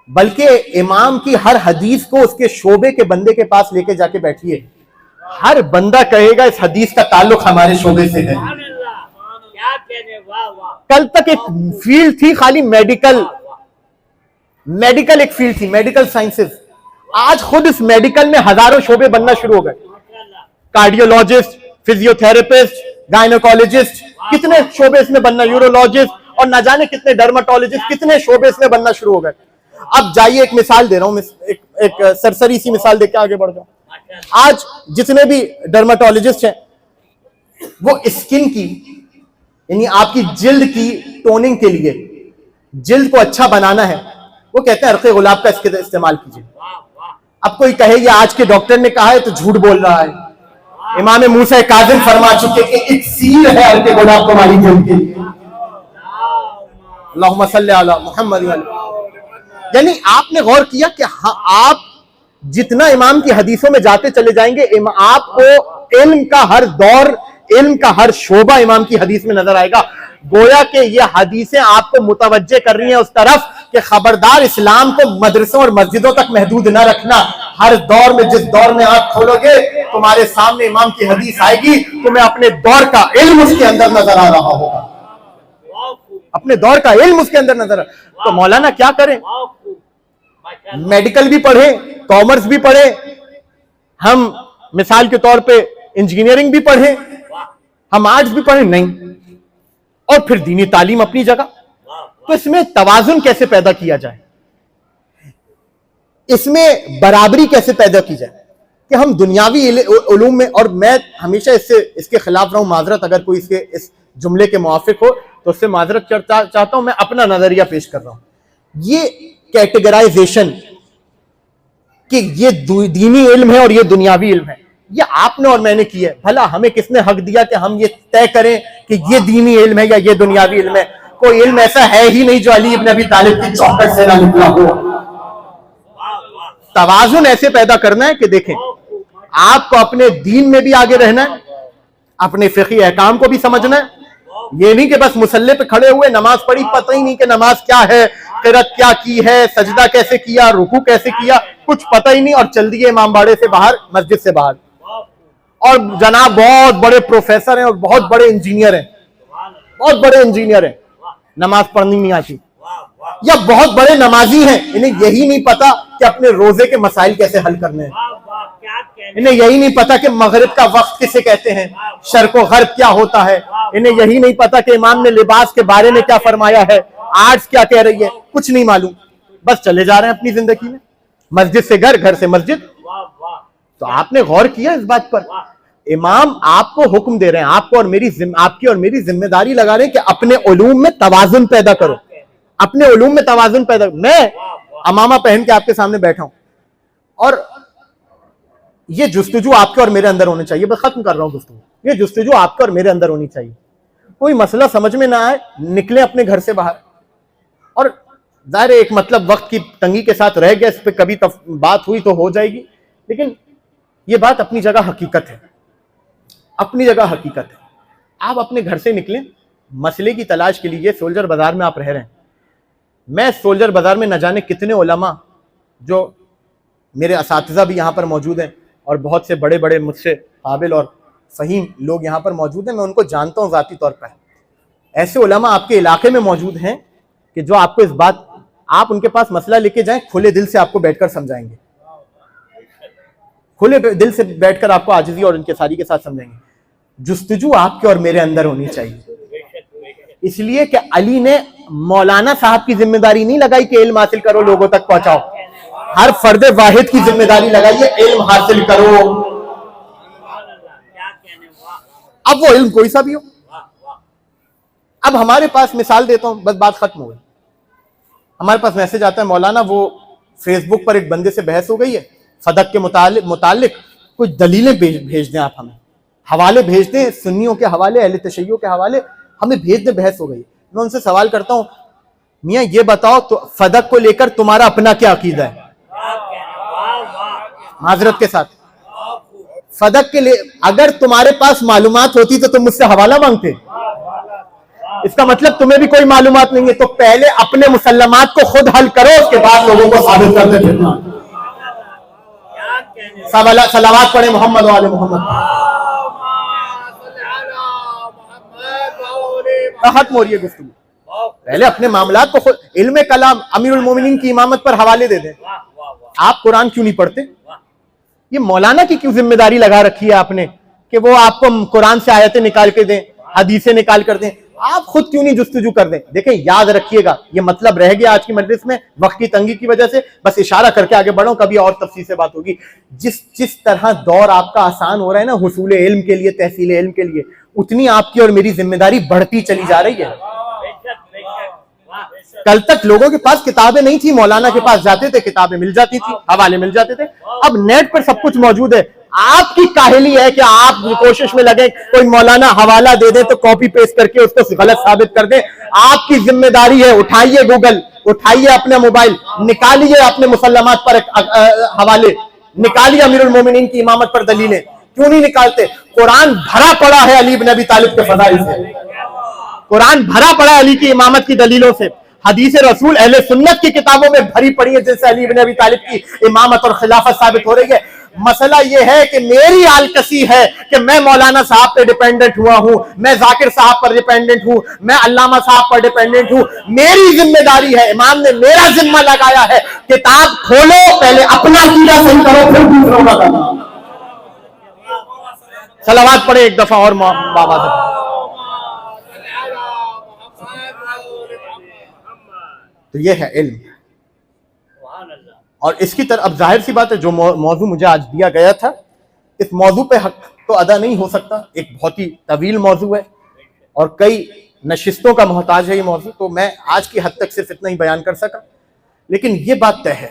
[SPEAKER 1] بلکہ امام کی ہر حدیث کو اس کے شعبے کے بندے کے پاس لے کے جا کے بیٹھیے، ہر بندہ کہے گا اس حدیث کا تعلق ہمارے شعبے سے ہے. کل تک ایک فیلڈ تھی خالی میڈیکل ایک فیلڈ تھی، میڈیکل سائنسز. آج خود اس میڈیکل میں ہزاروں شعبے بننا شروع ہو گئے. کارڈیولوجسٹ، فزیو تھراپسٹ، گائنوکالوجسٹ، کتنے شعبے اس میں بننا، یورولوجسٹ، اور نہ جانے کتنے ڈرماٹولوجسٹ، کتنے شعبے اس میں بننا شروع ہو گئے. اب جائیے، ایک مثال دے رہا ہوں، ایک سرسری سی مثال دے کے آگے بڑھ جاؤں. آج جتنے بھی ڈرماٹولوجسٹ ہیں وہ اسکن کی یعنی آپ کی جلد کی ٹوننگ کے لیے جلد کو اچھا بنانا ہے وہ کہتے ہیں عرق گلاب کا اس کے استعمال کیجیے. اب کوئی کہے یہ آج کے ڈاکٹر نے کہا ہے تو جھوٹ بول رہا ہے. امام موسیٰ کاظم فرما چکے کہ اکسیر ہے عرق گلاب تمہاری جلد کے لیے. اللہم صلی علی محمد. یعنی آپ نے غور کیا کہ آپ جتنا امام کی حدیثوں میں جاتے چلے جائیں گے آپ کو علم کا ہر دور علم کا ہر شعبہ امام کی حدیث میں نظر آئے گا. گویا کہ یہ حدیثیں آپ کو متوجہ کر رہی ہیں اس طرف کہ خبردار اسلام کو مدرسوں اور مسجدوں تک محدود نہ رکھنا. ہر دور میں جس دور میں آپ کھولو گے تمہارے سامنے امام کی حدیث آئے گی, تمہیں اپنے دور کا علم اس کے اندر نظر آ رہا ہوگا, اپنے دور کا علم اس کے اندر نظر آ. تو مولانا کیا کریں؟ میڈیکل بھی پڑھیں, کامرس بھی پڑھیں, ہم مثال کے طور پہ انجینئرنگ بھی پڑھیں, ہم آرٹس بھی پڑھیں, نہیں, اور پھر دینی تعلیم اپنی جگہ. تو اس میں توازن کیسے پیدا کیا جائے, اس میں برابری کیسے پیدا کی جائے کہ ہم دنیاوی علوم میں, اور میں ہمیشہ اس کے خلاف رہا ہوں, معذرت اگر کوئی اس جملے کے موافق ہو تو اس سے معذرت چاہتا ہوں, میں اپنا نظریہ پیش کر رہا ہوں. یہ کیٹیگرائزیشن کہ یہ دینی علم ہے اور یہ دنیاوی علم ہے, یہ آپ نے اور میں نے کی ہے. بھلا ہمیں کس نے حق دیا کہ ہم یہ طے کریں کہ یہ دینی علم ہے یا یہ دنیاوی علم ہے؟ کوئی علم ایسا ہے ہی نہیں جو علی ابن ابی طالب کی چوکھٹ سے نہ نکلا ہو. توازن ایسے پیدا کرنا ہے کہ دیکھیں آپ کو اپنے دین میں بھی آگے رہنا ہے, اپنے فقہی احکام کو بھی سمجھنا ہے. یہ نہیں کہ بس مصلی پہ کھڑے ہوئے نماز پڑھی, پتہ ہی نہیں کہ نماز کیا ہے, قرات کیا کی ہے, سجدہ کیسے کیا, رکوع کیسے کیا, کچھ پتہ ہی نہیں, اور چل دیے امام باڑے سے باہر, مسجد سے باہر. اور جناب بہت بڑے پروفیسر ہیں اور بہت بڑے انجینئر ہیں, بہت بڑے انجینئر ہیں, نماز پڑھنی نہیں آتی. یا بہت بڑے نمازی ہیں, انہیں یہی نہیں پتا کہ اپنے روزے کے مسائل کیسے حل کرنے ہیں, انہیں یہی نہیں پتا کہ مغرب کا وقت کسے کہتے ہیں, شرق و غرب کیا ہوتا ہے, انہیں یہی نہیں پتا کہ امام نے لباس کے بارے میں کیا فرمایا ہے, آرٹس کیا کہہ رہی ہے, کچھ نہیں معلوم, بس چلے جا رہے ہیں اپنی زندگی میں, مسجد سے گھر, گھر سے مسجد. تو آپ نے غور کیا اس بات پر؟ امام آپ کو حکم دے رہے ہیں, آپ کی اور میری ذمہ داری لگا رہے ہیں کہ اپنے علوم میں توازن پیدا کرو, اپنے علوم میں توازن پیدا. میں امامہ پہن کے آپ کے سامنے بیٹھا ہوں اور یہ جستجو آپ کے اور میرے اندر ہونے چاہیے. بس ختم کر رہا ہوں گفتگو. یہ جستجو آپ کے اور میرے اندر ہونی چاہیے. کوئی مسئلہ سمجھ میں نہ آئے, نکلیں اپنے گھر سے باہر. اور ظاہر ایک مطلب وقت کی تنگی کے ساتھ رہ گیا, اس پہ کبھی بات ہوئی تو ہو جائے گی, لیکن یہ بات اپنی جگہ حقیقت ہے, اپنی جگہ حقیقت ہے. آپ اپنے گھر سے نکلیں مسئلے کی تلاش کے لیے. سولجر بازار میں آپ رہ رہے ہیں, میں سولجر بازار میں نہ جانے کتنے علماء جو میرے اساتذہ بھی یہاں پر موجود ہیں اور بہت سے بڑے بڑے مجھ سے قابل اور فہیم لوگ یہاں پر موجود ہیں, میں ان کو جانتا ہوں ذاتی طور پر. ایسے علماء آپ کے علاقے میں موجود ہیں کہ جو آپ کو اس بات, آپ ان کے پاس مسئلہ لے کے جائیں, کھلے دل سے آپ کو بیٹھ کر سمجھائیں گے, کھلے دل سے بیٹھ کر آپ کو عاجزی اور انکساری کے ساتھ سمجھائیں گے. جستجو آپ کے اور میرے اندر ہونی چاہیے, اس لیے کہ علی نے مولانا صاحب کی ذمہ داری نہیں لگائی کہ علم حاصل کرو لوگوں تک پہنچاؤ, ہر فرد واحد کی ذمہ داری لگائی ہے علم حاصل کرو. اب وہ علم کوئی سا بھی ہو. اب ہمارے پاس مثال دیتا ہوں, بس بات ختم ہو گئی. ہمارے پاس میسج آتا ہے, مولانا وہ فیس بک پر ایک بندے سے بحث ہو گئی ہے فدق کے متعلق, کچھ دلیلیں بھیج دیں آپ, ہمیں حوالے بھیج دیں, سنیوں کے حوالے, اہل تشیع کے حوالے ہمیں بھیج دیں, بحث ہو گئی. میں ان سے سوال کرتا ہوں, میاں یہ بتاؤ تو فدق کو لے کر تمہارا اپنا کیا عقیدہ ہے؟ معذرت کے ساتھ, فدق کے لیے اگر تمہارے پاس معلومات ہوتی تو تم مجھ سے حوالہ مانگتے. اس کا مطلب تمہیں بھی کوئی معلومات نہیں ہے. تو پہلے اپنے مسلمات کو خود حل کرو, اس کے بعد لوگوں کو ثابت کرتے پھرنا. صلوات پڑھیں محمد و آل محمد. ختم ہو رہی ہے گفتگو. پہلے اپنے معاملات کو خود, علم کلام امیر المومنین کی امامت پر حوالے دے دیں. آپ قرآن کیوں نہیں پڑھتے؟ یہ مولانا کی کیوں ذمہ داری لگا رکھی ہے آپ نے کہ وہ آپ کو قرآن سے آیتیں نکال کے دیں, حدیثیں نکال کر دیں؟
[SPEAKER 3] آپ خود کیوں نہیں جستجو کر دیں؟ دیکھیں یاد رکھیے گا، یہ مطلب رہ گیا آج کی مجلس میں وقت کی تنگی کی وجہ سے، بس اشارہ کر کے آگے بڑھوں، کبھی اور تفصیل سے بات ہوگی۔ جس طرح دور آپ کا آسان ہو رہا ہے نا حصول علم کے لیے، تحصیل علم کے لیے، اتنی آپ کی اور میری ذمہ داری بڑھتی چلی جا رہی ہے۔ کل تک لوگوں کے پاس کتابیں نہیں تھی، مولانا کے پاس جاتے تھے، کتابیں مل جاتی تھی، حوالے مل جاتے تھے، اب نیٹ پر سب کچھ موجود ہے۔ آپ کی کاہلی ہے کہ آپ کوشش میں لگے کوئی مولانا حوالہ دے دے تو کاپی پیسٹ کر کے اس کو غلط ثابت کر دیں۔ آپ کی ذمہ داری ہے، اٹھائیے گوگل، اٹھائیے اپنا موبائل، نکالیے اپنے مسلمات پر حوالے، نکالیے امیر المومنین کی امامت پر دلیلیں۔ کیوں نہیں نکالتے؟ قرآن بھرا پڑا ہے علی بن ابی طالب کے فضائل سے، قرآن بھرا پڑا ہے علی کی امامت کی دلیلوں سے، حدیث رسول اہل سنت کی کتابوں میں بھری پڑی ہے جن سے علی بن ابی طالب کی امامت اور خلافت ثابت ہو رہی ہے۔ مسئلہ یہ ہے کہ میری آلکسی ہے کہ میں مولانا صاحب پہ ڈیپینڈنٹ ہوا ہوں، میں ذاکر صاحب پر ڈیپینڈنٹ ہوں، میں علامہ صاحب پر ڈیپینڈنٹ ہوں۔ میری ذمہ داری ہے، امام نے میرا ذمہ لگایا ہے، کتاب کھولو، پہلے اپنا عقیدہ صحیح کرو، پھر دوسروں کا کرو۔ صلوات پڑھے ایک دفعہ اور بابا سے۔ تو یہ ہے علم، اور اس کی طرف اب ظاہر سی بات ہے جو موضوع مجھے آج دیا گیا تھا، اس موضوع پہ حق تو ادا نہیں ہو سکتا، ایک بہت ہی طویل موضوع ہے اور کئی نشستوں کا محتاج ہے یہ موضوع، تو میں آج کی حد تک صرف اتنا ہی بیان کر سکا۔ لیکن یہ بات طے ہے،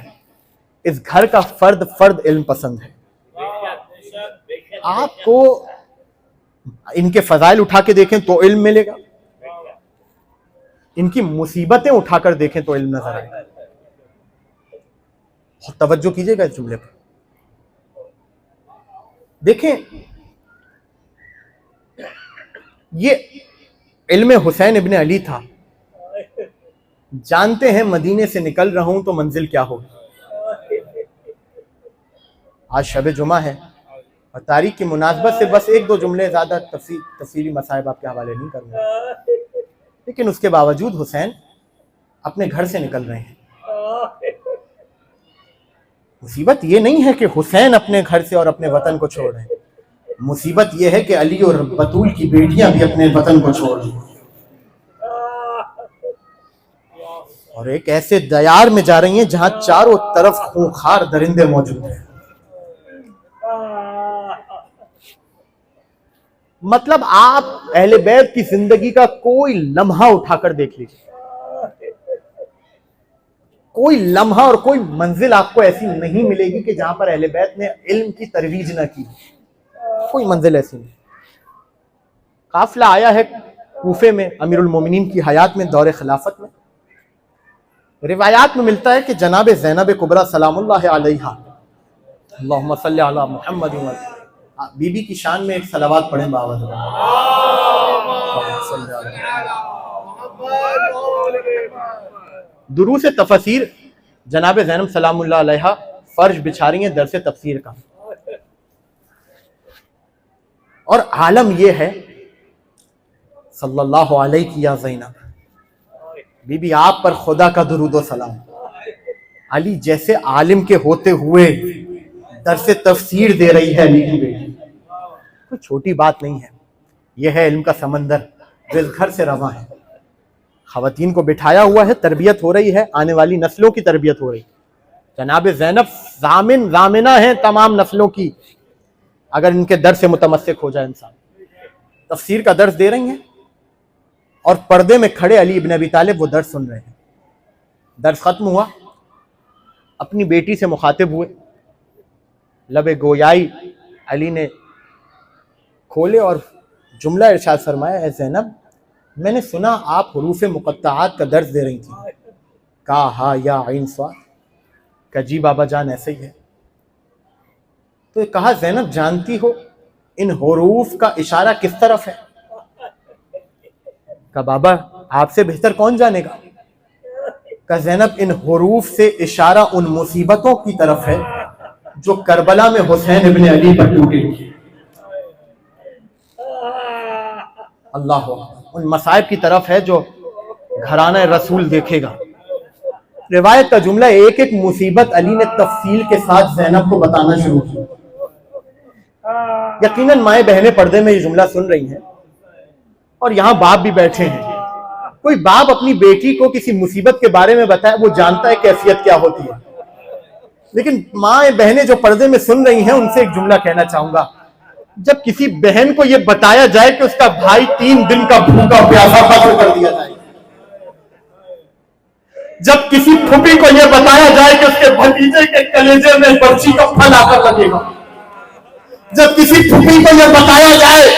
[SPEAKER 3] اس گھر کا فرد علم پسند ہے۔ آپ کو ان کے فضائل اٹھا کے دیکھیں تو علم ملے گا، ان کی مصیبتیں اٹھا کر دیکھیں تو علم نظر آئے گا۔ بہت توجہ کیجئے گا اس جملے پر۔ دیکھیں یہ علم حسین ابن علی تھا، جانتے ہیں مدینے سے نکل رہا ہوں تو منزل کیا ہوگی۔ آج شب جمعہ ہے اور تاریخ کی مناسبت سے بس ایک دو جملے، زیادہ تفصیلی مسائب آپ کے حوالے نہیں کروں گا، لیکن اس کے باوجود حسین اپنے گھر سے نکل رہے ہیں۔ مصیبت یہ نہیں ہے کہ حسین اپنے گھر سے اور اپنے وطن کو چھوڑ رہے ہیں، مصیبت یہ ہے کہ علی اور بطول کی بیٹیاں بھی اپنے وطن کو چھوڑ رہی ہیں اور ایک ایسے دیار میں جا رہی ہیں جہاں چاروں طرف خونخوار درندے موجود ہیں۔ مطلب آپ اہل بیت کی زندگی کا کوئی لمحہ اٹھا کر دیکھ لیجیے، کوئی لمحہ اور کوئی منزل آپ کو ایسی نہیں ملے گی کہ جہاں پر اہل بیت نے علم کی ترویج نہ کی، کوئی منزل ایسی نہیں۔ قافلہ آیا ہے کوفے میں امیر المومنین کی حیات میں، دور خلافت میں، روایات میں ملتا ہے کہ جناب زینب کبریٰ سلام اللہ علیہا، اللہم صلی علی محمد، بی بی کی شان میں ایک صلوات پڑھیں باوجود۔ دروس تفسیر جناب زینب سلام اللہ علیہا فرش بچھا رہی ہیں درس تفسیر کا، اور عالم یہ ہے صلی اللہ علیہ یا زینب، بی بی آپ پر خدا کا درود و سلام۔ علی جیسے عالم کے ہوتے ہوئے درس تفسیر دے رہی ہے علی کی بیٹی، کوئی چھوٹی بات نہیں ہے، یہ ہے علم کا سمندر جو اس گھر سے رواں ہے۔ خواتین کو بٹھایا ہوا ہے، تربیت ہو رہی ہے، آنے والی نسلوں کی تربیت ہو رہی ہے۔ جناب زینب ضامنہ ہیں تمام نسلوں کی، اگر ان کے درس سے متمسک ہو جائے انسان۔ تفسیر کا درس دے رہی ہیں اور پردے میں کھڑے علی ابن ابی طالب وہ درس سن رہے ہیں۔ درس ختم ہوا، اپنی بیٹی سے مخاطب ہوئے، لب گویائی علی نے کھولے اور جملہ ارشاد فرمایا، اے زینب میں نے سنا آپ حروف مقطعات کا درس دے رہی تھی، کا ہا یا عین صاد، کہ جی بابا جان ایسے ہی ہے۔ تو کہا زینب جانتی ہو ان حروف کا اشارہ کس طرف ہے؟ کہ بابا آپ سے بہتر کون جانے گا؟ کہ زینب ان حروف سے اشارہ ان مصیبتوں کی طرف ہے جو کربلا میں حسین ابن علی پر ٹوٹی، اللہ ان مصائب کی طرف ہے جو گھرانہ رسول دیکھے گا۔ روایت کا جملہ ایک ایک مصیبت علی نے تفصیل کے ساتھ زینب کو بتانا شروع کی۔ یقیناً مائیں بہنیں پردے میں یہ جملہ سن رہی ہیں، اور یہاں باپ بھی بیٹھے ہیں. کوئی باپ اپنی بیٹی کو کسی مصیبت کے بارے میں بتائے, وہ جانتا ہے کیفیت کیا ہوتی ہے. لیکن ماں بہنیں جو پردے میں سن رہی ہیں, ان سے ایک جملہ کہنا چاہوں گا. جب کسی بہن کو یہ بتایا جائے کہ اس کا بھائی 3 دن کا بھوکا پیاسا ختم کر دیا جائے, جب کسی پھوپھی کو یہ بتایا جائے کہ اس کے بھتیجے کے کلیجے میں برچی کا پھل آ کر لگے گا, جب کسی پھوپھی کو یہ بتایا جائے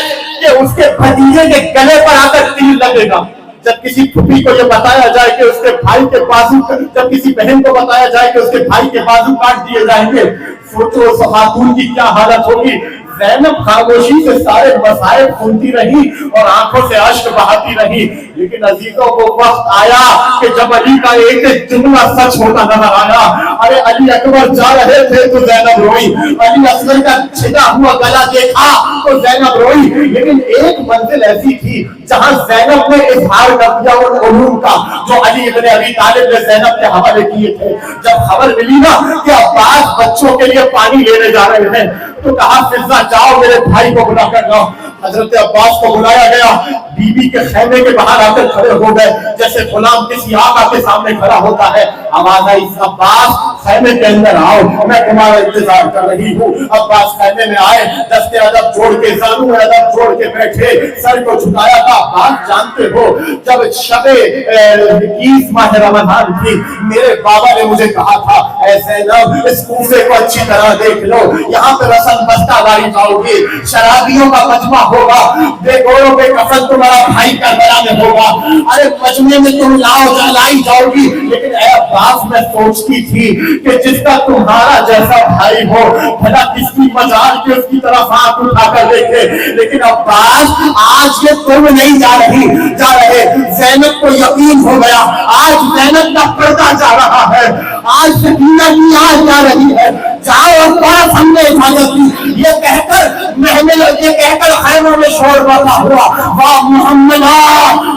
[SPEAKER 3] کہ اس کے بھتیجے کے گلے پر آ کر تیر لگے گا, جب کسی پھوپھی کو یہ بتایا جائے کہ اس کے بھائی کے بازو, جب کسی بہن کو بتایا جائے کہ اس کے بھائی کے بازو کاٹ دیے جائیں گے, سوچو اس خاتون کی کیا حالت ہوگی. زینب خاموشی سے سارے مسائل سنتی رہی اور آنکھوں سے اشک بہاتی رہی. لیکن عزیزوں کو وقت آیا کہ جب علی کا ایک ایک جملہ سچ ہوتا نظر آیا. ارے علی اکبر جا رہے تھے تو زینب روئی, علی اصغر کا چھنا ہوا گلا دیکھا تو زینب روئی. لیکن ایک منزل ایسی تھی جہاں زینب نے اظہار کر دیا ان علوم کا جو علی ابن ابی طالب نے زینب کے حوالے کیے تھے. جب خبر ملی نا کہ عباس بچوں کے لیے پانی لینے جا رہے ہیں تو کہا فضہ جاؤ میرے بھائی کو بلا کر لاؤ. حضرت عباس کو بلایا گیا, بی بی کے خیمے کے باہر آ کر کھڑے ہو گئے جیسے غلام کسی آقا کے سامنے کھڑا ہوتا ہے. آواز آئی عباس خیمے کے اندر آؤ, میں تمہارا انتظار کر رہی ہوں. عباس خیمے میں آئے, دستے ادب جوڑ کے, زانو میں ادب جوڑ کے بیٹھے, سر کو جھکایا تھا. بات جانتے ہو جب شب 21 ماہ رمضان تھی, میرے بابا نے مجھے کہا تھا اے زینب اس کوفے کو اچھی طرح دیکھ لو, یہاں پہ رسم بستہ لاری جاؤ گی, شرابیوں کا مجمع ہوگا, بے گوروں بے کفن تمہارا بھائی کربلا میں ہوگا. ارے مجمع میں تم لائی جاؤ گی. لیکن اے عباس میں سوچتی تھی کہ جس کا تمہارا جیسا بھائی ہو بھلا کس کی مجال کی اس کی طرف آنکھ اٹھا کر دیکھے. لیکن عباس آج یہ تم نہیں جا رہے. زینب کو یقین ہو گیا آج زینب کا پردہ جا رہا ہے, آج سکینہ کی آج جا رہی ہے. جاؤ عباس ہم نے اجازت دی. یہ کہہ کر خیموں میں شور برپا ہوا, واہ محمد,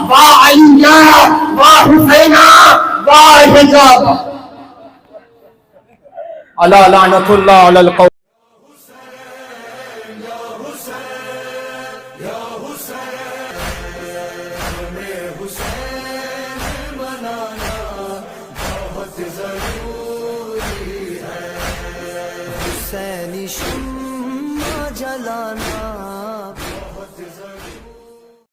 [SPEAKER 3] واہ علی, واہ حسین, واہ حجاب.
[SPEAKER 1] الا لعنت اللہ علی القوم.
[SPEAKER 4] حسین شمع جلانا